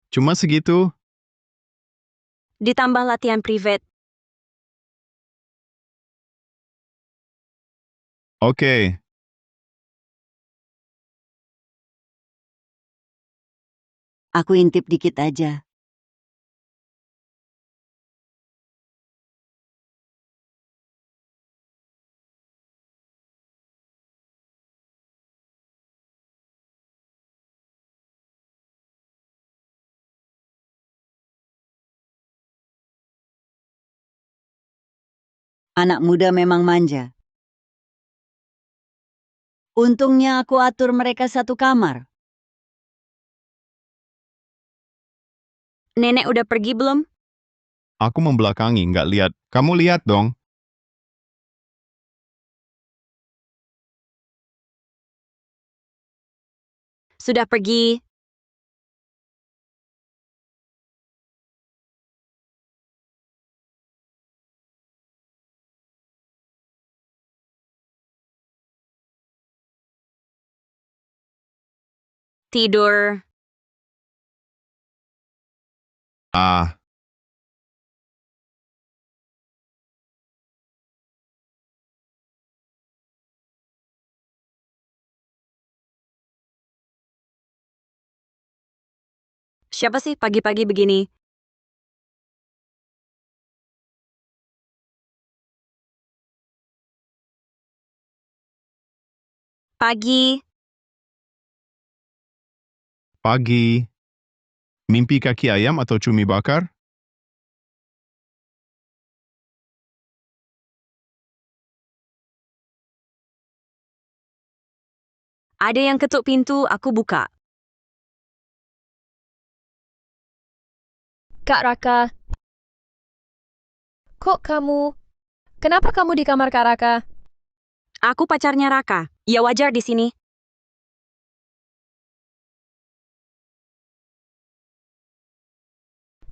Cuma segitu? Ditambah latihan privat. Oke. Aku intip dikit aja. Anak muda memang manja. Untungnya aku atur mereka satu kamar. Nenek udah pergi belum? Aku membelakangi, nggak lihat. Kamu lihat dong. Sudah pergi. Tidur. Ah, Siapa sih pagi-pagi begini? Pagi. pagi. Mimpi kaki ayam atau cumi bakar? Ada yang ketuk pintu, aku buka. Kak Raka. Kenapa kamu di kamar Kak Raka? Aku pacarnya Raka. Ya wajar di sini.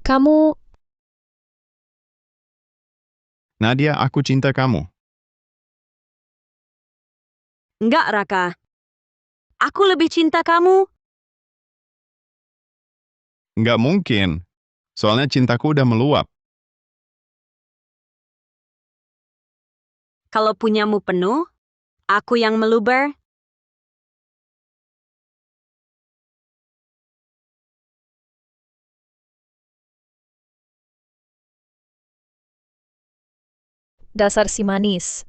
Kamu, Nadia, aku cinta kamu. Enggak, Raka. Aku lebih cinta kamu. Nggak mungkin. Soalnya cintaku udah meluap. Kalau punyamu penuh, aku yang meluber. dasar si manis.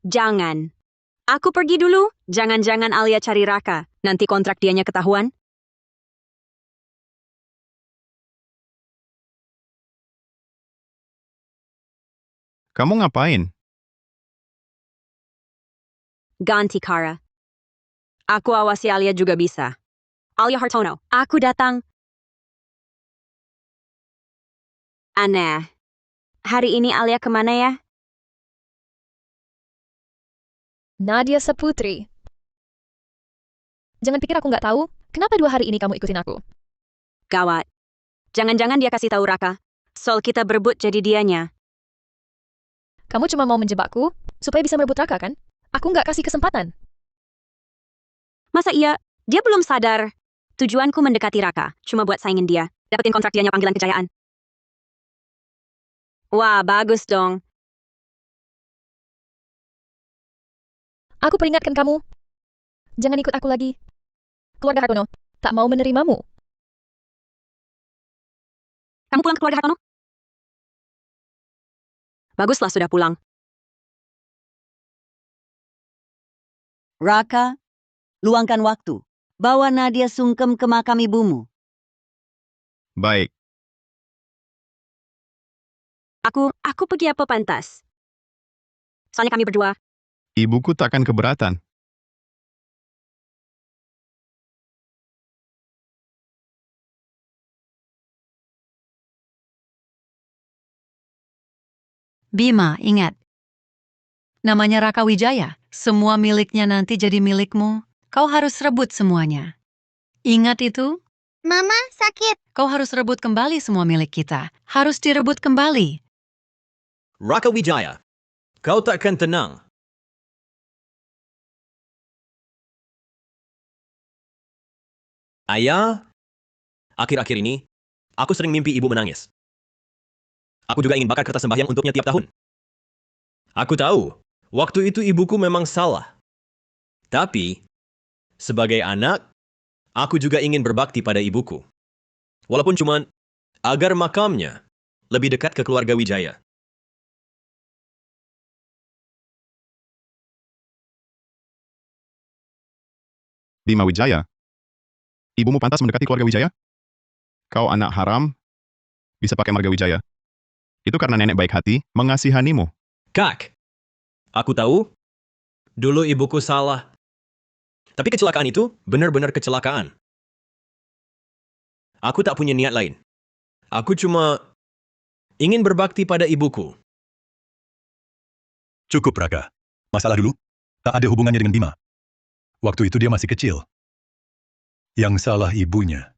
Jangan. Aku pergi dulu. Jangan-jangan Alia cari Raka. Nanti kontrak dianya ketahuan. Kamu ngapain? Ganti Kara. Aku awasi Alia juga bisa. Alia Hartono, aku datang. Aneh. Hari ini Alia kemana ya? Nadia Saputri. Jangan pikir aku nggak tahu, kenapa 2 hari ini kamu ikutin aku? Gawat. Jangan-jangan dia kasih tahu Raka. Soal kita berebut jadi dianya. Kamu cuma mau menjebakku, supaya bisa merebut Raka kan? Aku nggak kasih kesempatan. Masa iya? Dia belum sadar. Tujuanku mendekati Raka, cuma buat saingin dia. Dapetin kontrak dianya panggilan kejayaan. Wah, bagus dong. Aku peringatkan kamu. Jangan ikut aku lagi. Keluarga Hartono tak mau menerimamu. Kamu pulang ke keluarga Hartono? Baguslah sudah pulang. Raka, luangkan waktu. Bawa Nadia sungkem ke makam ibumu. Baik. Aku pergi apa pantas? Soalnya kami berdua. Ibuku takkan keberatan. Bima, ingat. Namanya Raka Wijaya. Semua miliknya nanti jadi milikmu. Kau harus rebut semuanya. Ingat itu? Mama, sakit. Kau harus rebut kembali semua milik kita. Harus direbut kembali. Raka Wijaya, kau takkan tenang. Ayah, akhir-akhir ini, aku sering mimpi ibu menangis. Aku juga ingin bakar kertas sembahyang untuknya tiap tahun. Aku tahu, waktu itu ibuku memang salah. Tapi, sebagai anak, aku juga ingin berbakti pada ibuku. Walaupun cuma agar makamnya lebih dekat ke keluarga Wijaya. Bima Wijaya. Ibumu pantas mendekati keluarga Wijaya? Kau anak haram, bisa pakai marga Wijaya. Itu karena nenek baik hati mengasihanimu. Kak, aku tahu, dulu ibuku salah. Tapi kecelakaan itu benar-benar kecelakaan. Aku tak punya niat lain. Aku cuma ingin berbakti pada ibuku. Cukup, Raka. Masalah dulu, tak ada hubungannya dengan Bima. Waktu itu dia masih kecil. Yang salah ibunya.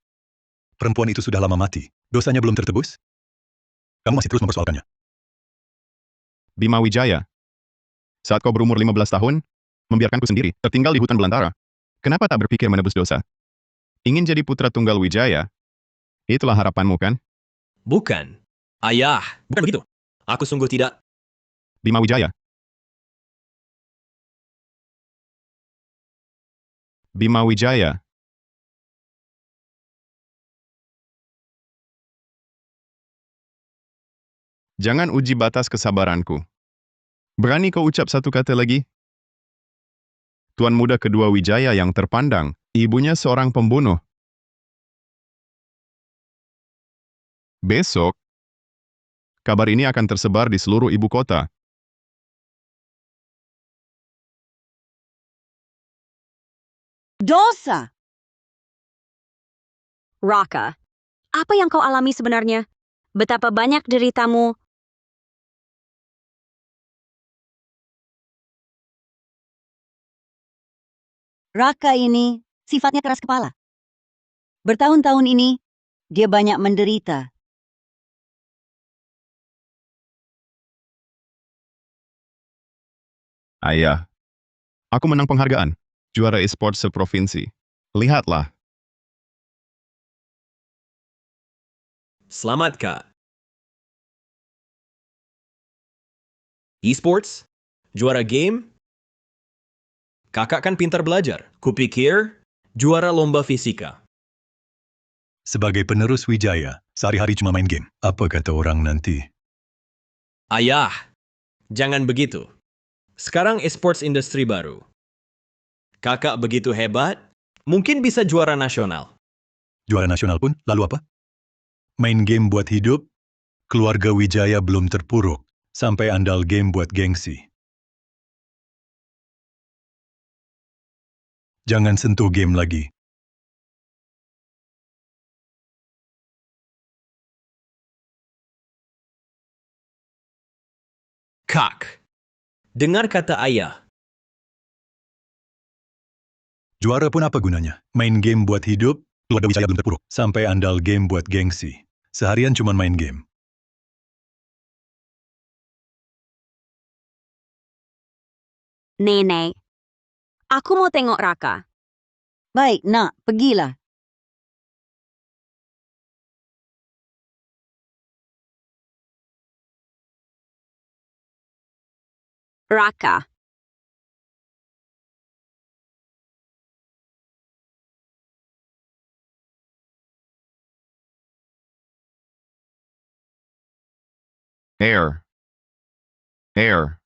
Perempuan itu sudah lama mati. Dosanya belum tertebus? Kamu masih terus mempersoalkannya. Bima Wijaya. Saat kau berumur 15 tahun, membiarkanku sendiri, tertinggal di hutan belantara. Kenapa tak berpikir menebus dosa? Ingin jadi putra tunggal Wijaya? Itulah harapanmu, kan? Bukan. Ayah, bukan begitu. Aku sungguh tidak. Bima Wijaya. Bima Wijaya. Jangan uji batas kesabaranku. Berani kau ucap satu kata lagi? Tuan muda kedua Wijaya yang terpandang, ibunya seorang pembunuh. Besok, kabar ini akan tersebar di seluruh ibu kota. Dosa! Raka, apa yang kau alami sebenarnya? Betapa banyak deritamu. Raka ini sifatnya keras kepala. Bertahun-tahun ini, dia banyak menderita. Ayah, aku menang penghargaan. Juara e-sport seprovinsi. Lihatlah. Selamat, Kak. E-sports? Juara game? Kakak kan pintar belajar. Kupikir juara lomba fisika. Sebagai penerus Wijaya, sehari-hari cuma main game. Apa kata orang nanti? Ayah, jangan begitu. Sekarang e-sports industri baru. Kakak begitu hebat, mungkin bisa juara nasional. Juara nasional pun, lalu apa? Main game buat hidup, keluarga Wijaya belum terpuruk. Sampai andal game buat gengsi. Jangan sentuh game lagi. Kak. Dengar kata ayah. Juara pun apa gunanya? Main game buat hidup, keluarga Wijaya belum terpuruk. Sampai andal game buat gengsi. Seharian cuma main game. Nenek, aku mau tengok Raka. Baik, nak, pergilah. Raka. Air. Air.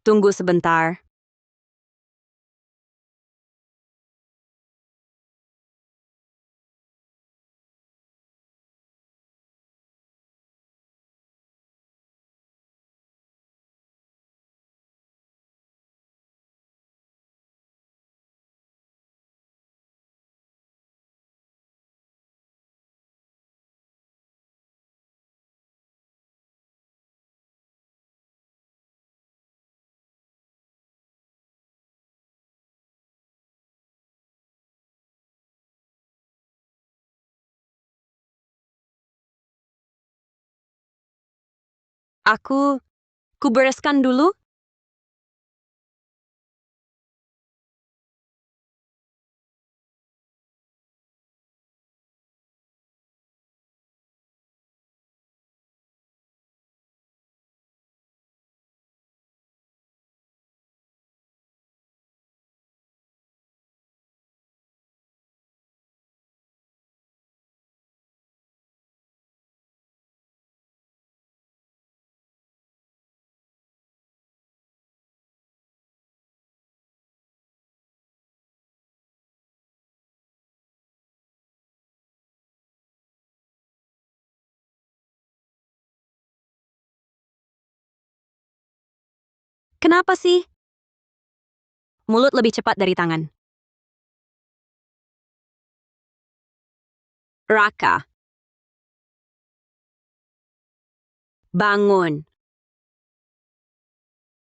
Tunggu sebentar. Ku bereskan dulu. Kenapa sih? Mulut lebih cepat dari tangan. Raka. Bangun.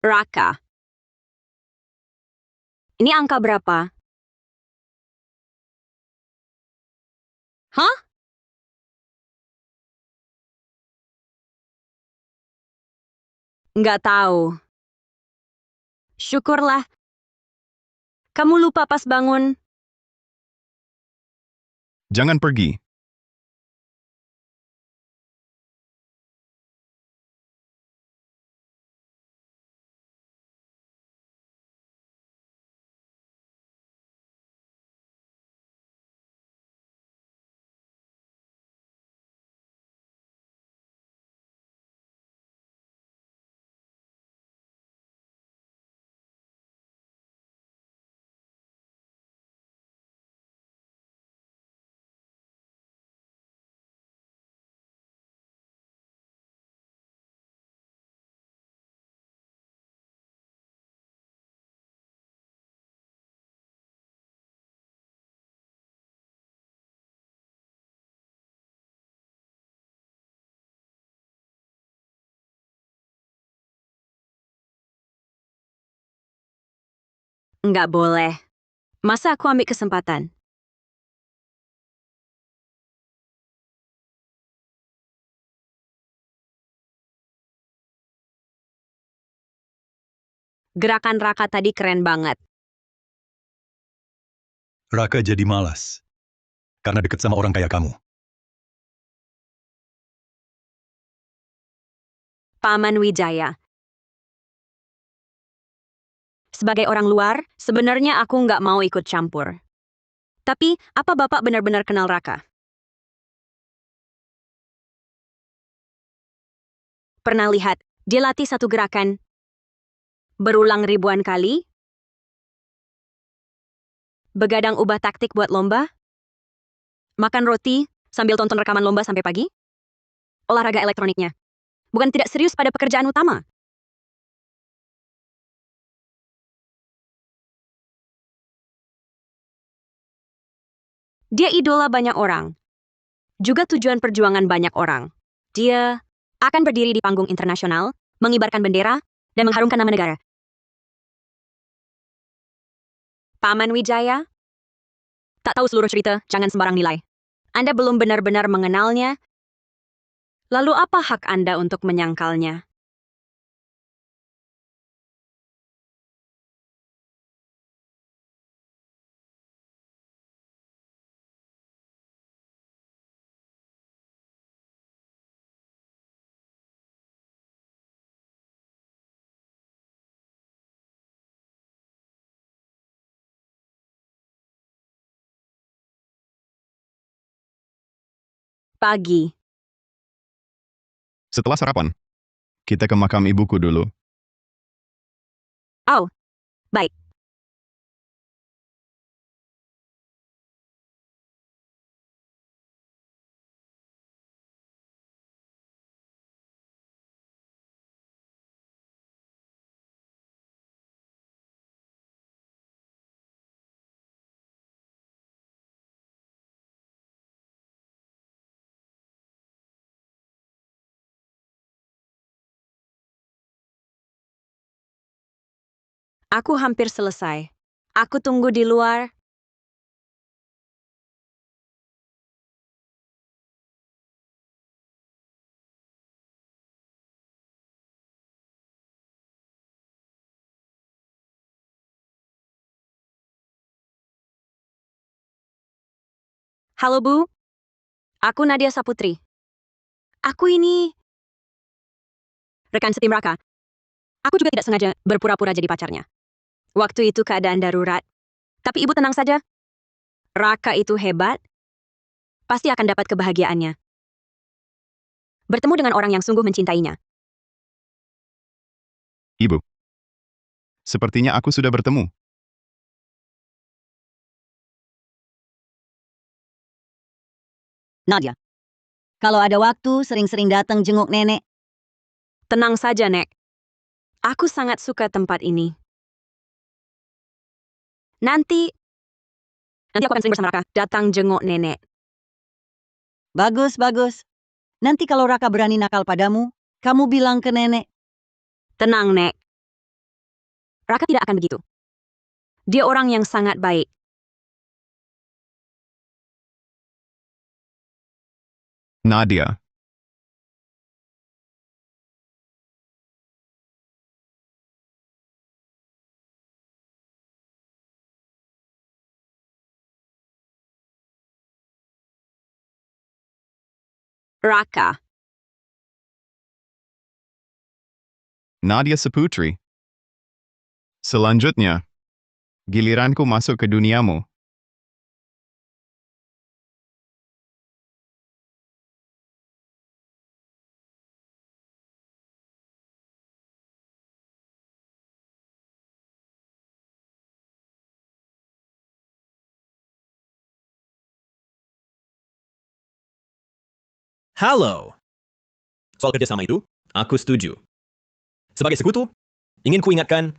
Raka. Ini angka berapa? Hah? Nggak tahu. Syukurlah. Kamu lupa pas bangun. Jangan pergi. Nggak boleh. Masa aku ambil kesempatan? Gerakan Raka tadi keren banget. Raka jadi malas. Karena deket sama orang kayak kamu. Paman Wijaya. Sebagai orang luar, sebenarnya aku nggak mau ikut campur. Tapi, apa Bapak benar-benar kenal Raka? Pernah lihat, dia latih satu gerakan berulang ribuan kali? Begadang ubah taktik buat lomba? Makan roti sambil tonton rekaman lomba sampai pagi? olahraga elektroniknya. Bukan tidak serius pada pekerjaan utama. Dia idola banyak orang. Juga tujuan perjuangan banyak orang. Dia akan berdiri di panggung internasional, mengibarkan bendera, dan mengharumkan nama negara. Paman Wijaya? Tak tahu seluruh cerita, jangan sembarang nilai. Anda belum benar-benar mengenalnya. Lalu apa hak Anda untuk menyangkalnya? Pagi. Setelah sarapan, kita ke makam ibuku dulu. Oh, baik. Aku hampir selesai. Aku tunggu di luar. Halo Bu, aku Nadia Saputri. Aku ini rekan setim Raka. Aku juga tidak sengaja berpura-pura jadi pacarnya. Waktu itu keadaan darurat. Tapi Ibu tenang saja. Raka itu hebat. Pasti akan dapat kebahagiaannya. Bertemu dengan orang yang sungguh mencintainya. Ibu. Sepertinya aku sudah bertemu. Nadia, kalau ada waktu, sering-sering datang jenguk nenek. Tenang saja, Nek. Aku sangat suka tempat ini. Nanti aku akan sering bersama Raka, datang jenguk nenek. Bagus, bagus. Nanti kalau Raka berani nakal padamu, kamu bilang ke nenek. Tenang, Nek. Raka tidak akan begitu. Dia orang yang sangat baik. Nadia. Raka. Nadia Saputri. Selanjutnya, giliranku masuk ke duniamu. Halo. Soal kerjasama itu, aku setuju. Sebagai sekutu, ingin ku ingatkan,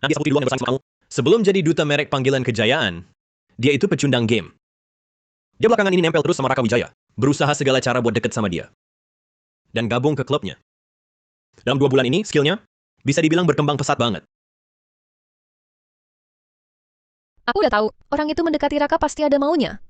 Nadia Saputri duluan yang bersaing sama kamu. Sebelum jadi duta merek panggilan kejayaan, dia itu pecundang game. Dia belakangan ini nempel terus sama Raka Wijaya, berusaha segala cara buat deket sama dia. Dan gabung ke klubnya. Dalam 2 bulan ini, skillnya bisa dibilang berkembang pesat banget. Aku udah tahu, orang itu mendekati Raka pasti ada maunya.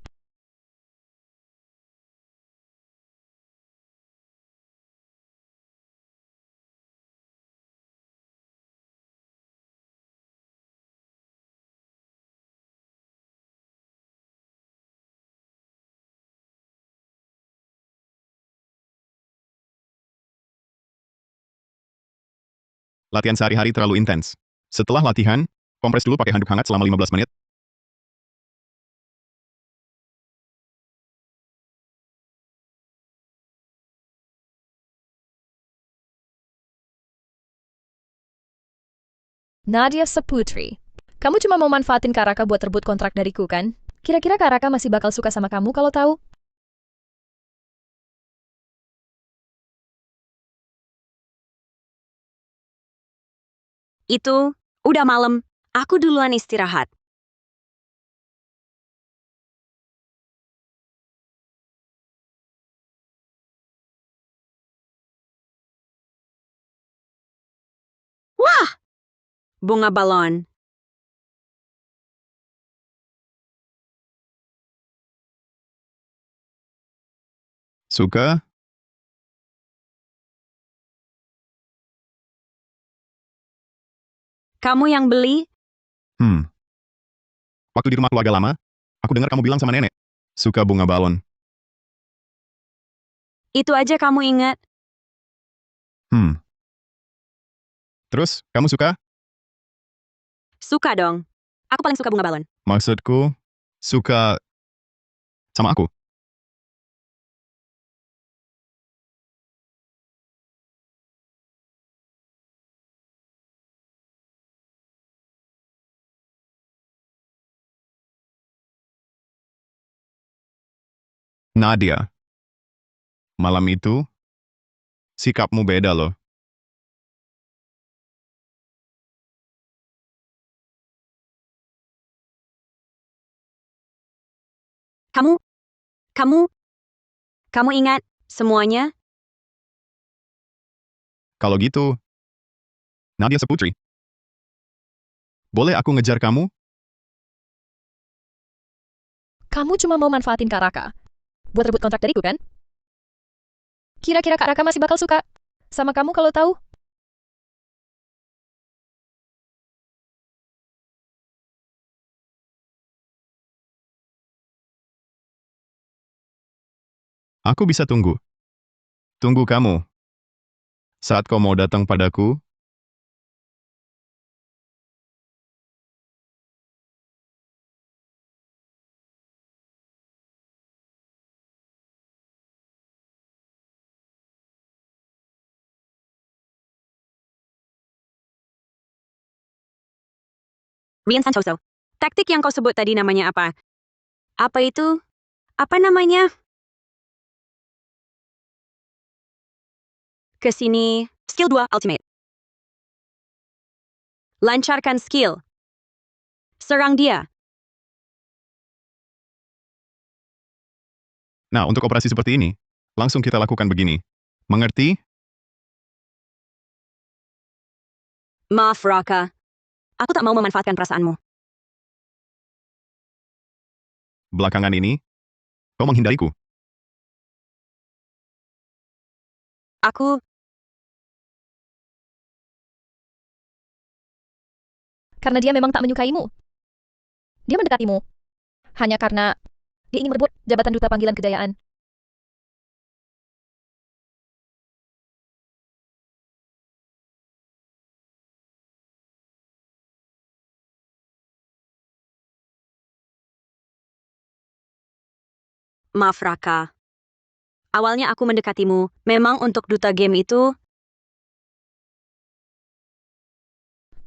Latihan sehari-hari terlalu intens. Setelah latihan, kompres dulu pakai handuk hangat selama 15 menit. Nadia Saputri, kamu cuma mau manfaatin Kak Raka buat rebut kontrak dariku kan? Kira-kira Kak Raka masih bakal suka sama kamu kalau tahu? Itu, udah malam. Aku duluan istirahat. Wah! Bunga balon. Suka? Kamu yang beli? Waktu di rumah keluarga lama, aku dengar kamu bilang sama nenek. Suka bunga balon. Itu aja kamu ingat. Terus, kamu suka? Suka dong. Aku paling suka bunga balon. Maksudku, suka sama aku. Nadia, malam itu, sikapmu beda loh. Kamu ingat semuanya? Kalau gitu, Nadia Saputri. Boleh aku ngejar kamu? Kamu cuma mau manfaatin Kak Raka. Buat rebut kontrak dariku, kan? Kira-kira Kak Raka masih bakal suka sama kamu kalau tahu? Aku bisa tunggu. Tunggu kamu. Saat kau mau datang padaku, Rian Santoso. Taktik yang kau sebut tadi namanya apa? Apa itu? Apa namanya? Kesini, skill 2 ultimate. Lancarkan skill. Serang dia. nah untuk operasi seperti ini, langsung kita lakukan begini. Mengerti? Maaf, Raka. Aku tak mau memanfaatkan perasaanmu. Belakangan ini, kau menghindariku. Karena dia memang tak menyukaimu. Dia mendekatimu. Hanya karena dia ingin merebut jabatan duta panggilan kejayaan. Maaf, Raka. Awalnya aku mendekatimu memang untuk duta game itu.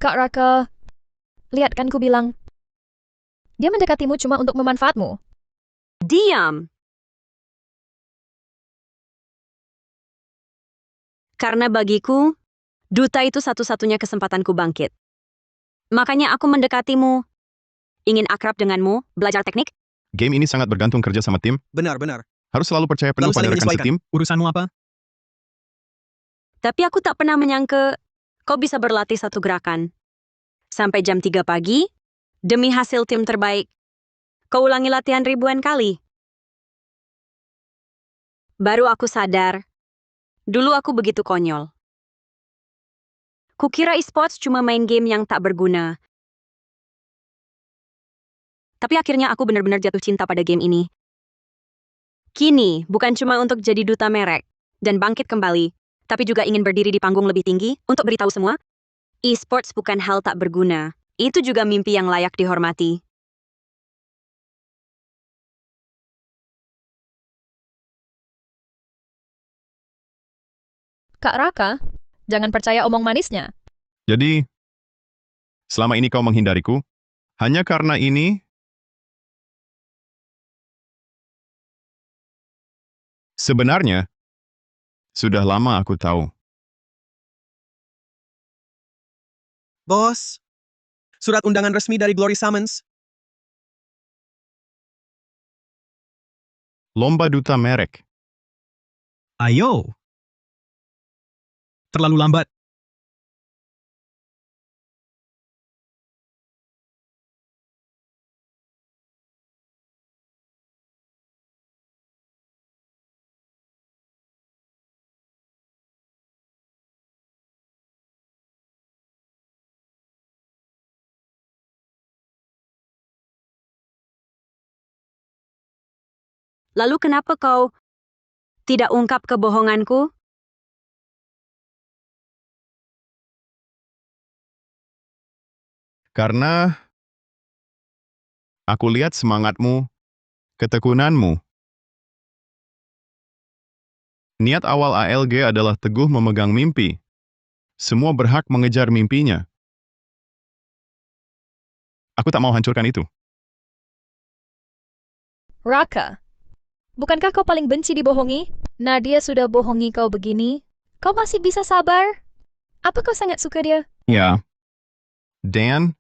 Kak Raka, lihat kan ku bilang. Dia mendekatimu cuma untuk memanfaatmu. Diam. Karena bagiku, duta itu satu-satunya kesempatanku bangkit. Makanya aku mendekatimu. Ingin akrab denganmu, belajar teknik? Game ini sangat bergantung kerja sama tim. Benar. Harus selalu percaya penuh Lalu pada saling rekan menyesuaikan. setim. Urusanmu apa? Tapi aku tak pernah menyangka kau bisa berlatih satu gerakan. Sampai jam 3 pagi, demi hasil tim terbaik. Kau ulangi latihan ribuan kali. Baru aku sadar, dulu aku begitu konyol. Kukira e-sports cuma main game yang tak berguna. Tapi akhirnya aku benar-benar jatuh cinta pada game ini. Kini, bukan cuma untuk jadi duta merek dan bangkit kembali, tapi juga ingin berdiri di panggung lebih tinggi untuk beritahu semua, e-sports bukan hal tak berguna. Itu juga mimpi yang layak dihormati. Kak Raka, jangan percaya omong manisnya. Jadi, selama ini kau menghindariku, hanya karena ini? Sebenarnya, sudah lama aku tahu. Bos, surat undangan resmi dari Glory Summons. Lomba duta merek. Ayo. Terlalu lambat. Lalu kenapa kau tidak ungkap kebohonganku? Karena aku lihat semangatmu, ketekunanmu. Niat awal ALG adalah teguh memegang mimpi. Semua berhak mengejar mimpinya. Aku tak mau hancurkan itu. Raka, bukankah kau paling benci dibohongi? Nadia sudah bohongi kau begini. Kau masih bisa sabar? Apa kau sangat suka dia? Ya. Dan,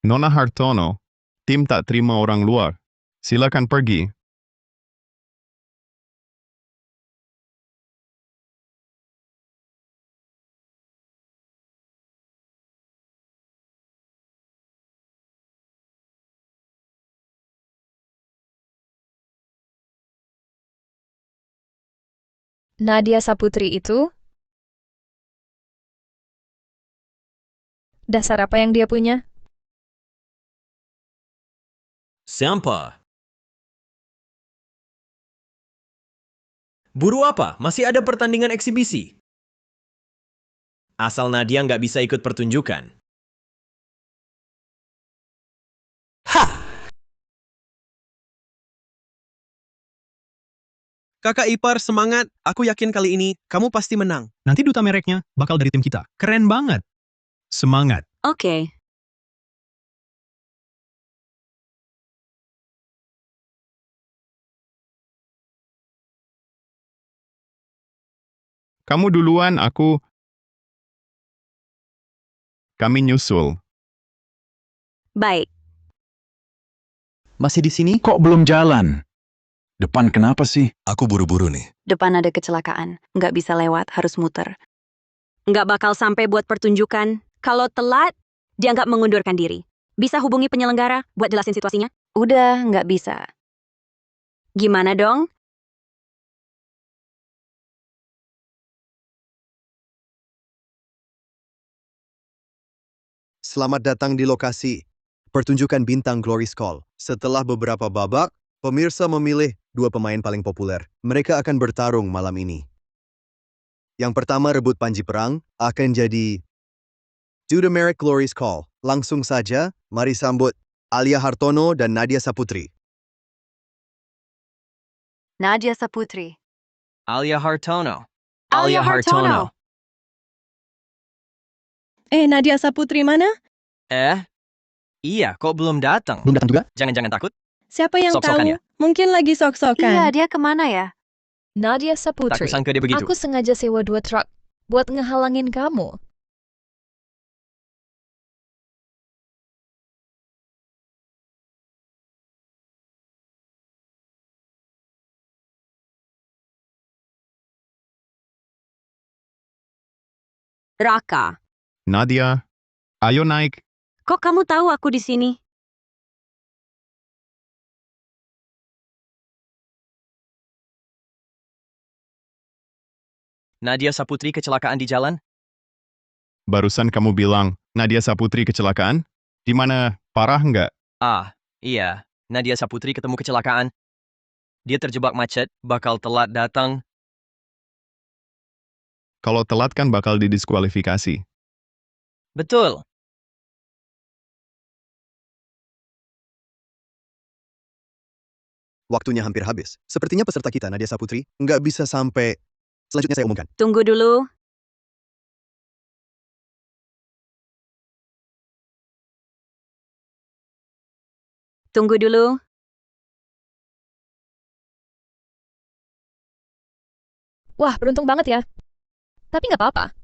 Nona Hartono, tim tak terima orang luar. Silakan pergi. Nadia Saputri itu? Dasar apa yang dia punya? Siapa? Buru apa? Masih ada pertandingan eksibisi. Asal Nadia nggak bisa ikut pertunjukan. Kakak ipar, semangat. Aku yakin kali ini kamu pasti menang. Nanti duta mereknya bakal dari tim kita. Keren banget. Semangat. Oke. Kamu duluan, aku... Kami nyusul. Baik. Masih di sini? Kok belum jalan? Depan kenapa sih? Aku buru-buru nih. Depan ada kecelakaan. Nggak bisa lewat, harus muter. Nggak bakal sampai buat pertunjukan. Kalau telat, dia nggak mengundurkan diri. Bisa hubungi penyelenggara buat jelasin situasinya? Udah, nggak bisa. Gimana dong? Selamat datang di lokasi pertunjukan bintang Glory's Call. Setelah beberapa babak, pemirsa memilih 2 pemain paling populer. Mereka akan bertarung malam ini. Yang pertama rebut panji perang akan jadi Duta Merek Glory's Call. Langsung saja, mari sambut Alia Hartono dan Nadia Saputri. Nadia Saputri. Alia Hartono. Alia Hartono. Nadia Saputri mana? Iya, kok belum datang? Belum datang juga? Jangan-jangan takut? Siapa yang Sok-sokan tahu? ya? Mungkin lagi sok-sokan. Iya, dia kemana ya? Nadia Tak Saputri. kusangka dia begitu. Aku sengaja sewa 2 truk buat ngehalangin kamu. Raka, Nadia, ayo naik. kok kamu tahu aku di sini? Nadia Saputri kecelakaan di jalan? Barusan kamu bilang, Nadia Saputri kecelakaan? Di mana? Parah nggak? Iya. Nadia Saputri ketemu kecelakaan. Dia terjebak macet, bakal telat datang. Kalau telat kan bakal didiskualifikasi. Betul. Waktunya hampir habis. Sepertinya peserta kita, Nadia Saputri, nggak bisa sampai... Selanjutnya saya umumkan. Tunggu dulu. Tunggu dulu. Wah, beruntung banget ya. Tapi nggak apa-apa.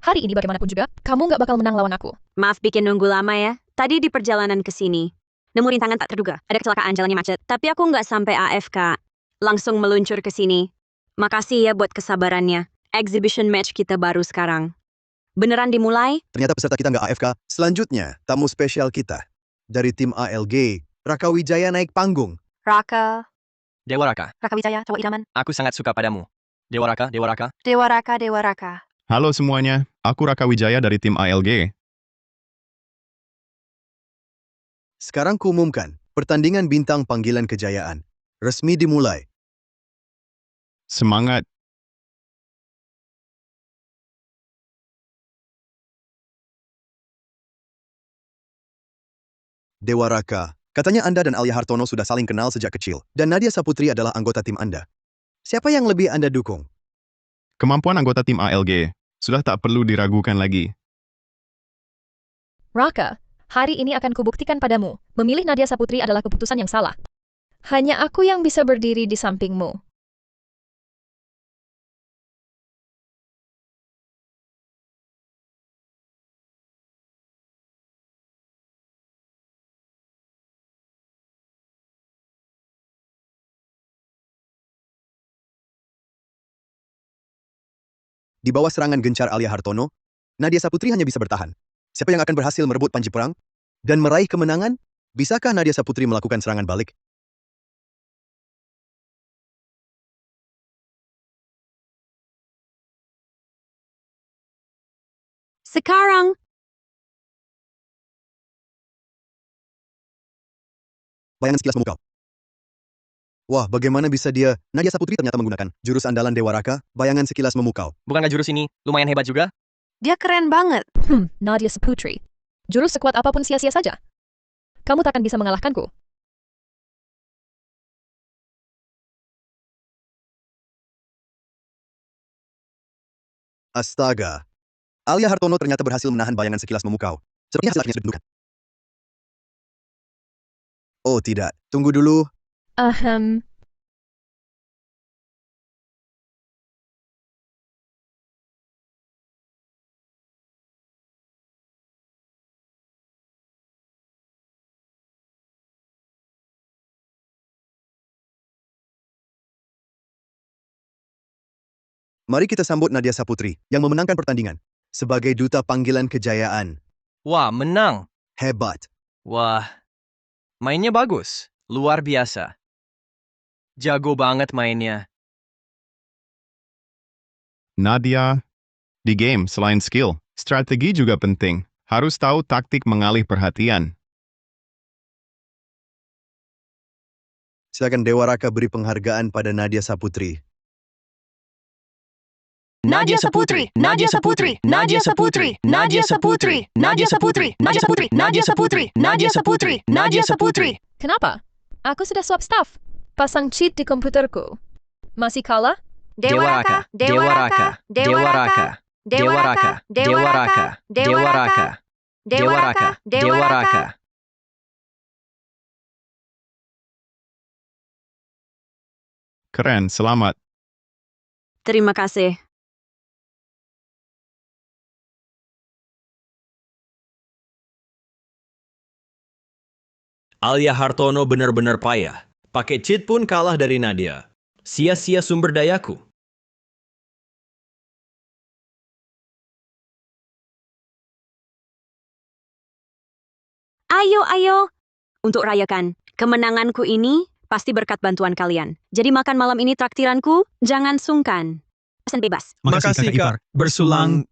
Hari ini bagaimanapun juga, kamu nggak bakal menang lawan aku. Maaf bikin nunggu lama ya. Tadi di perjalanan ke sini, nemu rintangan tak terduga. Ada kecelakaan, jalannya macet. Tapi aku nggak sampai AFK. Langsung meluncur ke sini. Makasih ya buat kesabarannya. Exhibition match kita baru sekarang. Beneran dimulai? Ternyata peserta kita nggak AFK. Selanjutnya, tamu spesial kita. Dari tim ALG, Raka Wijaya naik panggung. Raka. Dewa Raka, Raka Wijaya, cowok idaman. aku sangat suka padamu. Dewa Raka, Dewa Raka. Dewa Raka, Dewa Raka. Halo semuanya, aku Raka Wijaya dari tim ALG. Sekarang kuumumkan, pertandingan bintang panggilan kejayaan. Resmi dimulai. Semangat. Dewa Raka, katanya Anda dan Alia Hartono sudah saling kenal sejak kecil. Dan Nadia Saputri adalah anggota tim Anda. Siapa yang lebih Anda dukung? Kemampuan anggota tim ALG sudah tak perlu diragukan lagi. Raka, hari ini akan kubuktikan padamu. Memilih Nadia Saputri adalah keputusan yang salah. Hanya aku yang bisa berdiri di sampingmu. Di bawah serangan gencar Alia Hartono, Nadia Saputri hanya bisa bertahan. Siapa yang akan berhasil merebut panji perang dan meraih kemenangan? Bisakah Nadia Saputri melakukan serangan balik? Sekarang, Bayangan sekilas memukau. Wah, bagaimana bisa dia? Nadia Saputri ternyata menggunakan jurus andalan Dewa Raka, bayangan sekilas memukau. Bukankah jurus ini lumayan hebat juga? Dia keren banget. Nadia Saputri. Jurus sekuat apapun sia-sia saja. Kamu takkan bisa mengalahkanku. Astaga. Alia Hartono ternyata berhasil menahan bayangan sekilas memukau. Sepertinya hasil akhirnya sudah ditentukan. Oh tidak, tunggu dulu. Ahem. Mari kita sambut Nadia Saputri yang memenangkan pertandingan sebagai duta panggilan kejayaan. Wah, menang. Hebat. Wah, mainnya bagus. Luar biasa. Jago banget mainnya. Nadia, di game selain skill, strategi juga penting. Harus tahu taktik mengalih perhatian. Silakan Dewa Raka beri penghargaan pada Nadia Saputri. Nadia Saputri, Nadia Saputri, Nadia Saputri, Nadia Saputri, Nadia Saputri, Nadia Saputri, Nadia Saputri, Nadia Saputri, Nadia Saputri. Kenapa? Aku sudah swap staff. Pasang cheat di komputerku. Masih kalah? Dewa Raka, Dewa Raka, Dewa Raka, Dewa Raka, Dewa Raka, Dewa Raka, Dewa Raka, Dewa Raka. Keren, selamat. terima kasih. Alia Hartono benar-benar payah. Pakai cheat pun kalah dari Nadia. Sia-sia sumber dayaku. Ayo, ayo. Untuk rayakan kemenanganku ini, pasti berkat bantuan kalian. Jadi makan malam ini traktiranku, jangan sungkan. Pesan bebas. Makasih Kak, bersulang.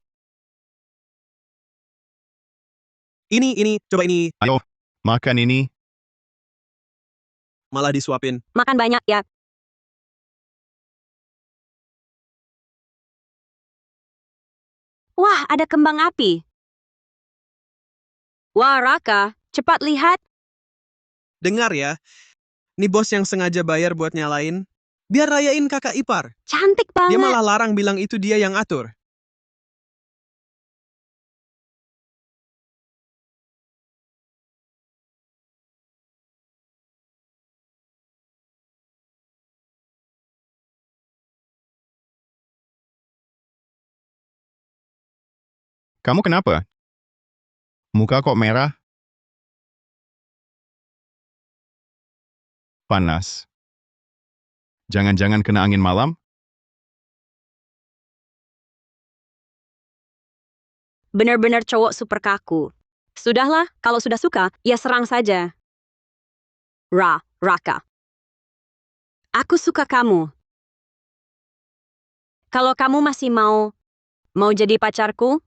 Ini, coba ini. Ayo, makan ini. Malah disuapin. Makan banyak ya. Wah, ada kembang api. Wah, Raka, cepat lihat. Dengar ya. Nih bos yang sengaja bayar buat nyalain. Biar rayain kakak ipar. Cantik Dia banget. malah larang bilang itu dia yang atur. Kamu kenapa? Muka kok merah? Panas. Jangan-jangan kena angin malam? Benar-benar cowok super kaku. Sudahlah, kalau sudah suka, ya serang saja. Raka. Aku suka kamu. Kalau kamu masih mau jadi pacarku?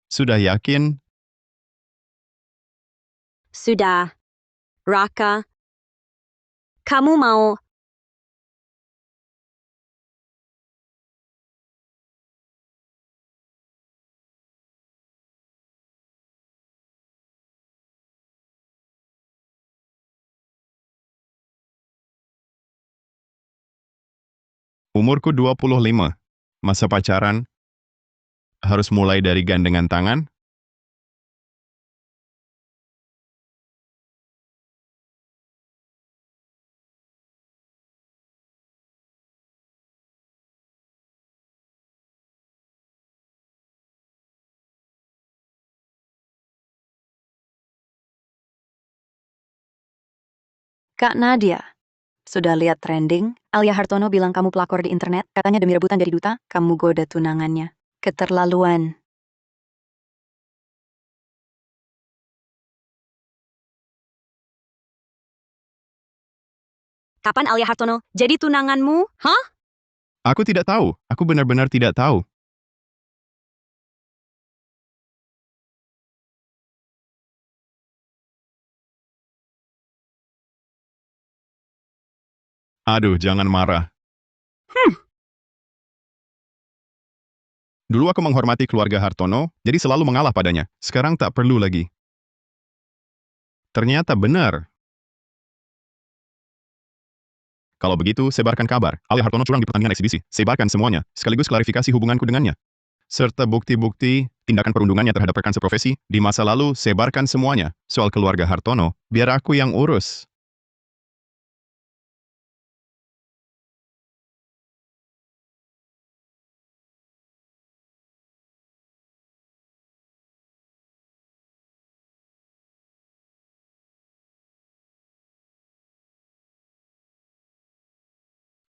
Sudah yakin? Sudah. Raka. Kamu mau... Umurku 25. Masa pacaran? Harus mulai dari gandengan tangan? Kak Nadia, sudah lihat trending? Alia Hartono bilang kamu pelakor di internet, katanya demi rebutan jadi duta, kamu goda tunangannya. Keterlaluan. Kapan Alia Hartono jadi tunanganmu? Hah? Aku tidak tahu. Aku benar-benar tidak tahu. Aduh, jangan marah. Dulu aku menghormati keluarga Hartono, jadi selalu mengalah padanya. Sekarang tak perlu lagi. Ternyata benar. Kalau begitu, sebarkan kabar. Alia Hartono curang di pertandingan eksibisi. Sebarkan semuanya, sekaligus klarifikasi hubunganku dengannya. Serta bukti-bukti tindakan perundungannya terhadap rekan seprofesi di masa lalu, sebarkan semuanya. Soal keluarga Hartono, biar aku yang urus.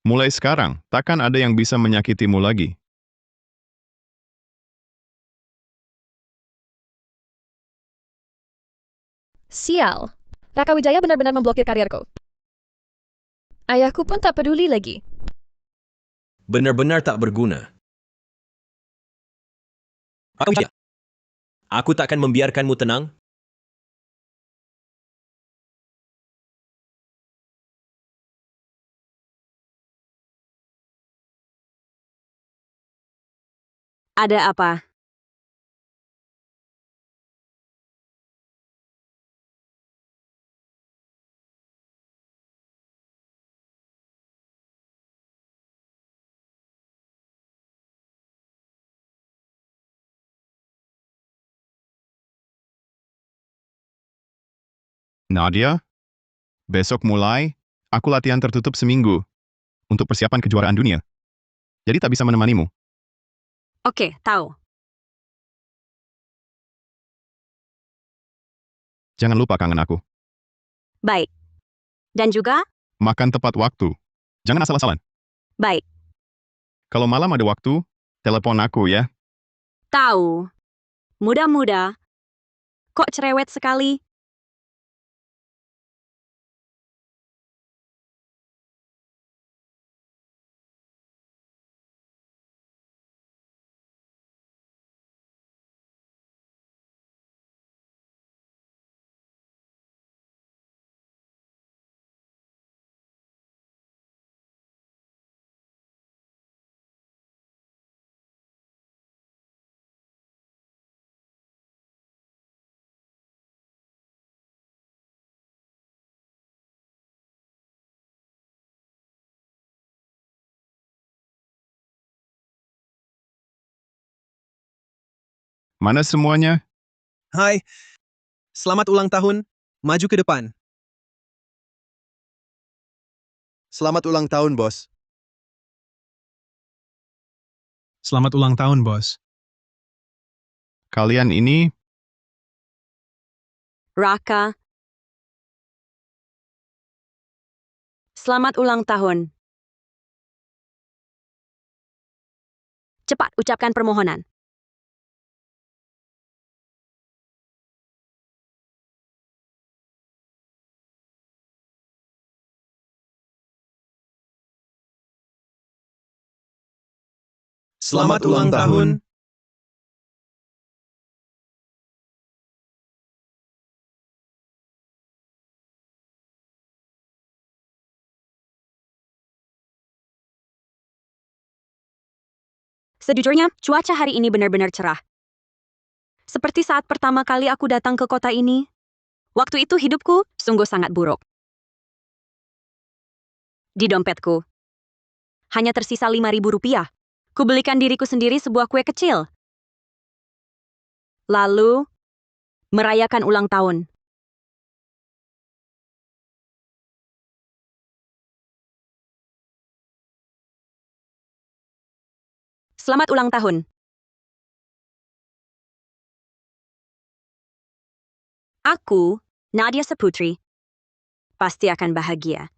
Mulai sekarang, takkan ada yang bisa menyakitimu lagi. Sial. Raka Wijaya benar-benar memblokir karirku. Ayahku pun tak peduli lagi. Benar-benar tak berguna. Raka Wijaya, aku takkan membiarkanmu tenang. Ada apa? Nadia, besok mulai, aku latihan tertutup seminggu untuk persiapan kejuaraan dunia. Jadi tak bisa menemanimu. Oke, tahu. Jangan lupa kangen aku. Baik. Dan juga? Makan tepat waktu. Jangan asal-asalan. Baik. Kalau malam ada waktu, telepon aku ya. Tahu. Muda-muda. Kok cerewet sekali? Mana semuanya? Hai, selamat ulang tahun. Maju ke depan. Selamat ulang tahun, bos. Selamat ulang tahun, bos. Kalian ini Raka. Selamat ulang tahun. Cepat ucapkan permohonan. Selamat ulang tahun. Sejujurnya, cuaca hari ini benar-benar cerah. Seperti saat pertama kali aku datang ke kota ini. Waktu itu hidupku sungguh sangat buruk. Di dompetku, hanya tersisa 5.000 rupiah. Kubelikan diriku sendiri sebuah kue kecil. Lalu, merayakan ulang tahun. Selamat ulang tahun. Aku, Nadia Saputri, pasti akan bahagia.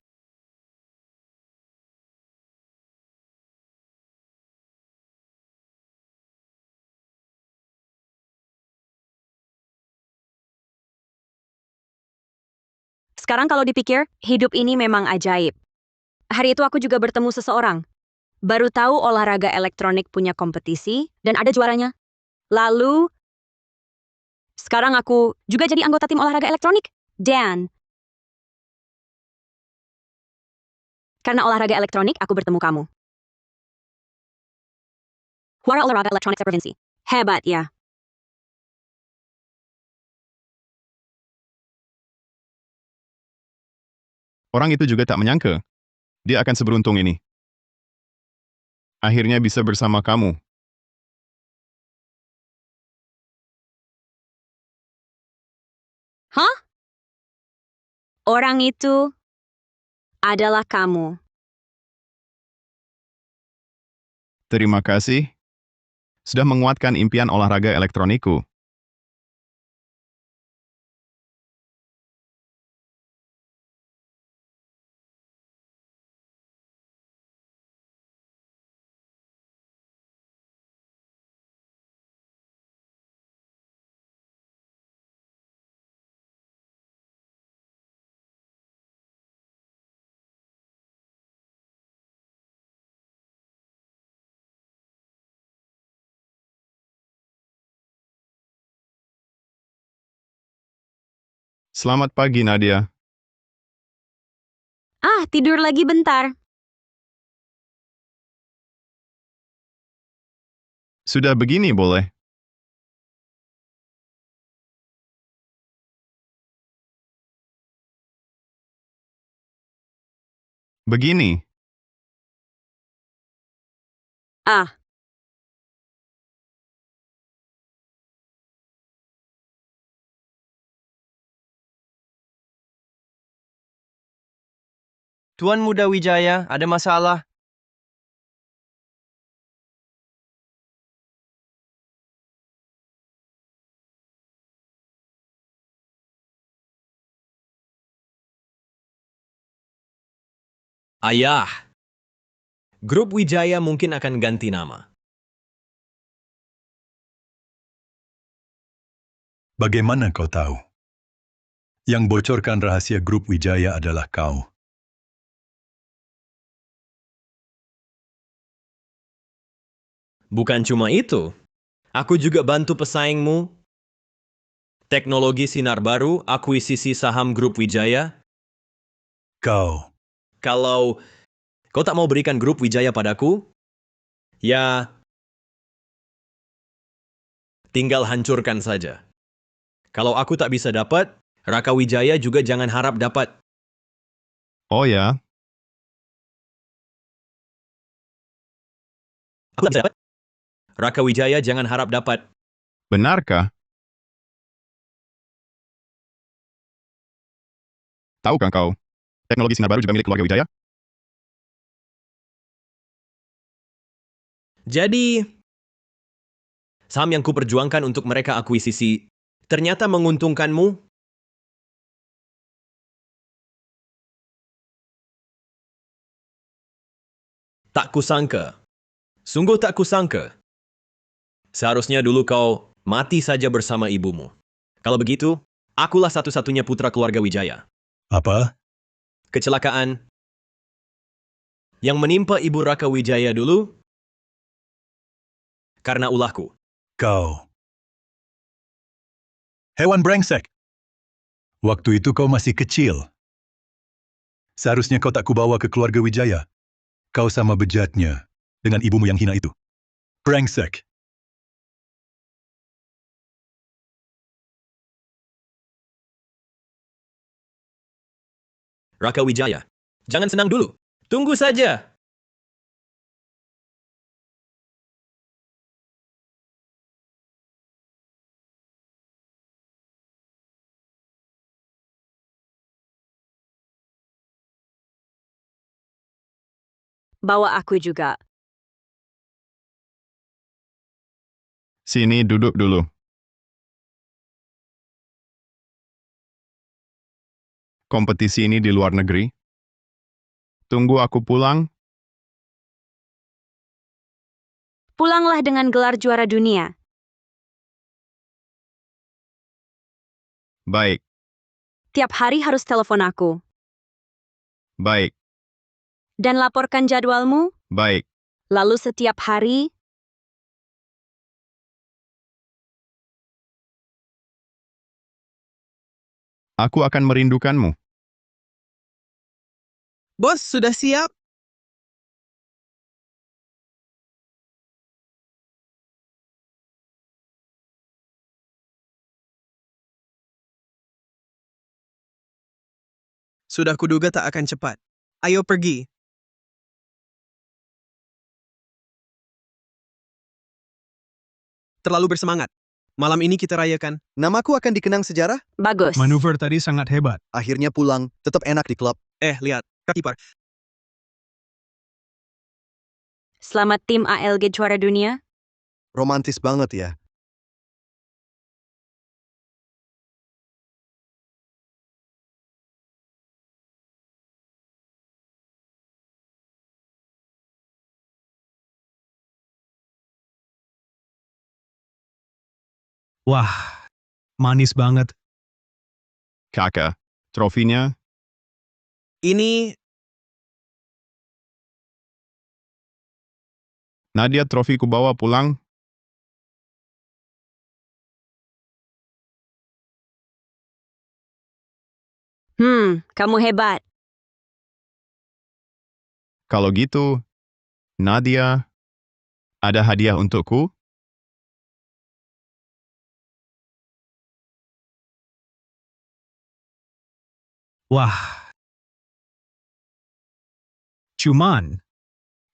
Sekarang kalau dipikir, hidup ini memang ajaib. Hari itu aku juga bertemu seseorang. Baru tahu olahraga elektronik punya kompetisi dan ada juaranya. Lalu, sekarang aku juga jadi anggota tim olahraga elektronik. Dan, karena olahraga elektronik, aku bertemu kamu. Juara olahraga elektronik seprovinsi. Hebat ya. orang itu juga tak menyangka dia akan seberuntung ini. Akhirnya bisa bersama kamu. Hah? Orang itu adalah kamu. Terima kasih sudah menguatkan impian olahraga elektronikku. Selamat pagi, Nadia. Ah, tidur lagi bentar. Sudah begini boleh? Begini. Ah. Tuan Muda Wijaya, ada masalah? Ayah, grup Wijaya mungkin akan ganti nama. Bagaimana kau tahu? Yang bocorkan rahasia grup Wijaya adalah kau. Bukan cuma itu, aku juga bantu pesaingmu. Teknologi sinar baru, akuisisi saham grup Wijaya. Kau. Kalau kau tak mau berikan grup Wijaya padaku, ya tinggal hancurkan saja. Kalau aku tak bisa dapat, Raka Wijaya juga jangan harap dapat. Oh ya? Aku tak bisa dapat. Raka Wijaya jangan harap dapat. Benarkah? Tahukah kau, teknologi sinar baru juga milik keluarga Wijaya? Jadi, saham yang kuperjuangkan untuk mereka akuisisi ternyata menguntungkanmu? Tak kusangka. Sungguh tak kusangka. Seharusnya dulu kau mati saja bersama ibumu. Kalau begitu, akulah satu-satunya putra keluarga Wijaya. Apa? Kecelakaan yang menimpa ibu Raka Wijaya dulu karena ulahku. Kau. Hewan brengsek. Waktu itu kau masih kecil. Seharusnya kau tak kubawa ke keluarga Wijaya. Kau sama bejatnya dengan ibumu yang hina itu. Brengsek. Raka Wijaya, jangan senang dulu. Tunggu saja. Bawa aku juga. Sini duduk dulu. Kompetisi ini di luar negeri. Tunggu aku pulang. Pulanglah dengan gelar juara dunia. Baik, Tiap hari harus telepon aku. baik, Dan laporkan jadwalmu. baik. Lalu setiap hari, Aku akan merindukanmu. Bos, sudah siap? Sudah kuduga tak akan cepat. Ayo pergi. Terlalu bersemangat. Malam ini kita rayakan. Namaku akan dikenang sejarah? bagus. Manuver tadi sangat hebat. Akhirnya pulang, tetap enak di klub. Lihat, Kak Ipar. Selamat tim ALG juara dunia. Romantis banget ya. Wah, manis banget. Kakak, trofinya? Ini Nadia, trofi ku bawa pulang. Kamu hebat. Kalau gitu, Nadia, ada hadiah untukku? Wah. Cuman,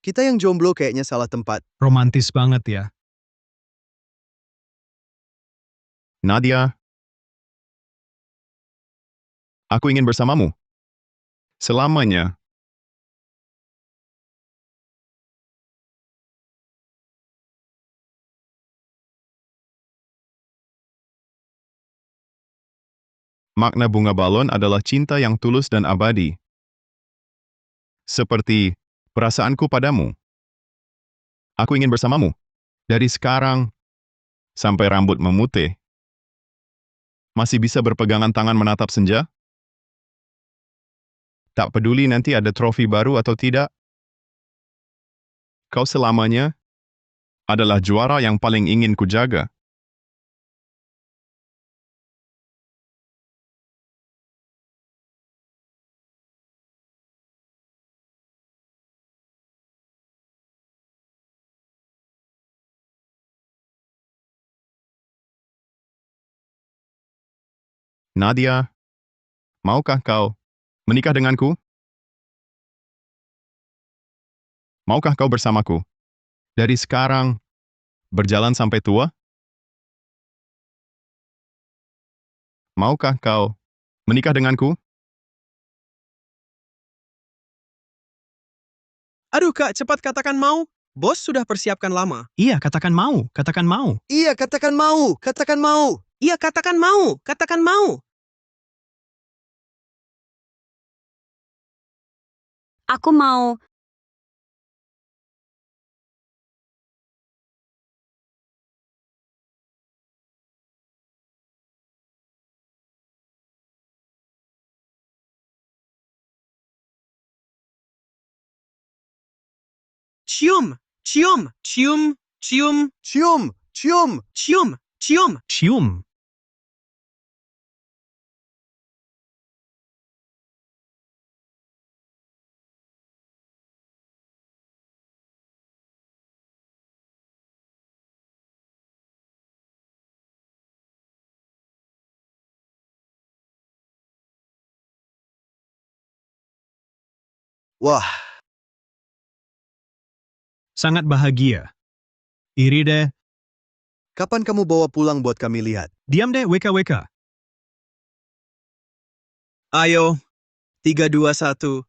Kita yang jomblo kayaknya salah tempat. romantis banget ya. Nadia, aku ingin bersamamu. Selamanya. Makna bunga balon adalah cinta yang tulus dan abadi. Seperti perasaanku padamu. Aku ingin bersamamu. Dari sekarang sampai rambut memutih. Masih bisa berpegangan tangan menatap senja? Tak peduli nanti ada trofi baru atau tidak. Kau selamanya adalah juara yang paling ingin kujaga. Nadia, maukah kau menikah denganku? Maukah kau bersamaku? Dari sekarang, berjalan sampai tua? Maukah kau menikah denganku? Aduh kak, cepat katakan mau. Bos sudah persiapkan lama. Iya, katakan mau, katakan mau. Iya, katakan mau, katakan mau. Iya, katakan mau, katakan mau. Aku mau... Cium, cium, cium, cium, Cium, cium. cium, cium. Cium. Wah, Sangat bahagia. Iri deh. kapan kamu bawa pulang buat kami lihat? Diam deh, WKWK. Ayo, 3, 2, 1.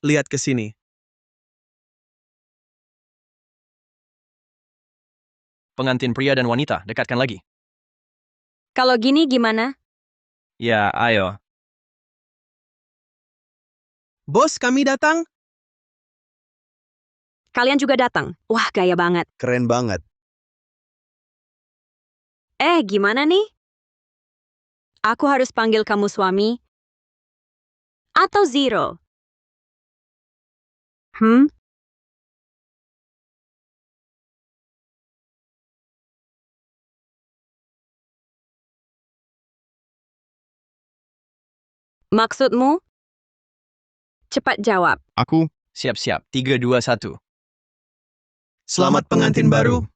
Lihat ke sini. Pengantin pria dan wanita, dekatkan lagi. Kalau gini gimana? Ya, ayo. Bos, kami datang. Kalian juga datang. Wah, gaya banget. Keren banget. Gimana nih? Aku harus panggil kamu suami? Atau Zero? Maksudmu? Cepat jawab. Aku, Siap-siap. 3, 2, 1. Selamat pengantin baru.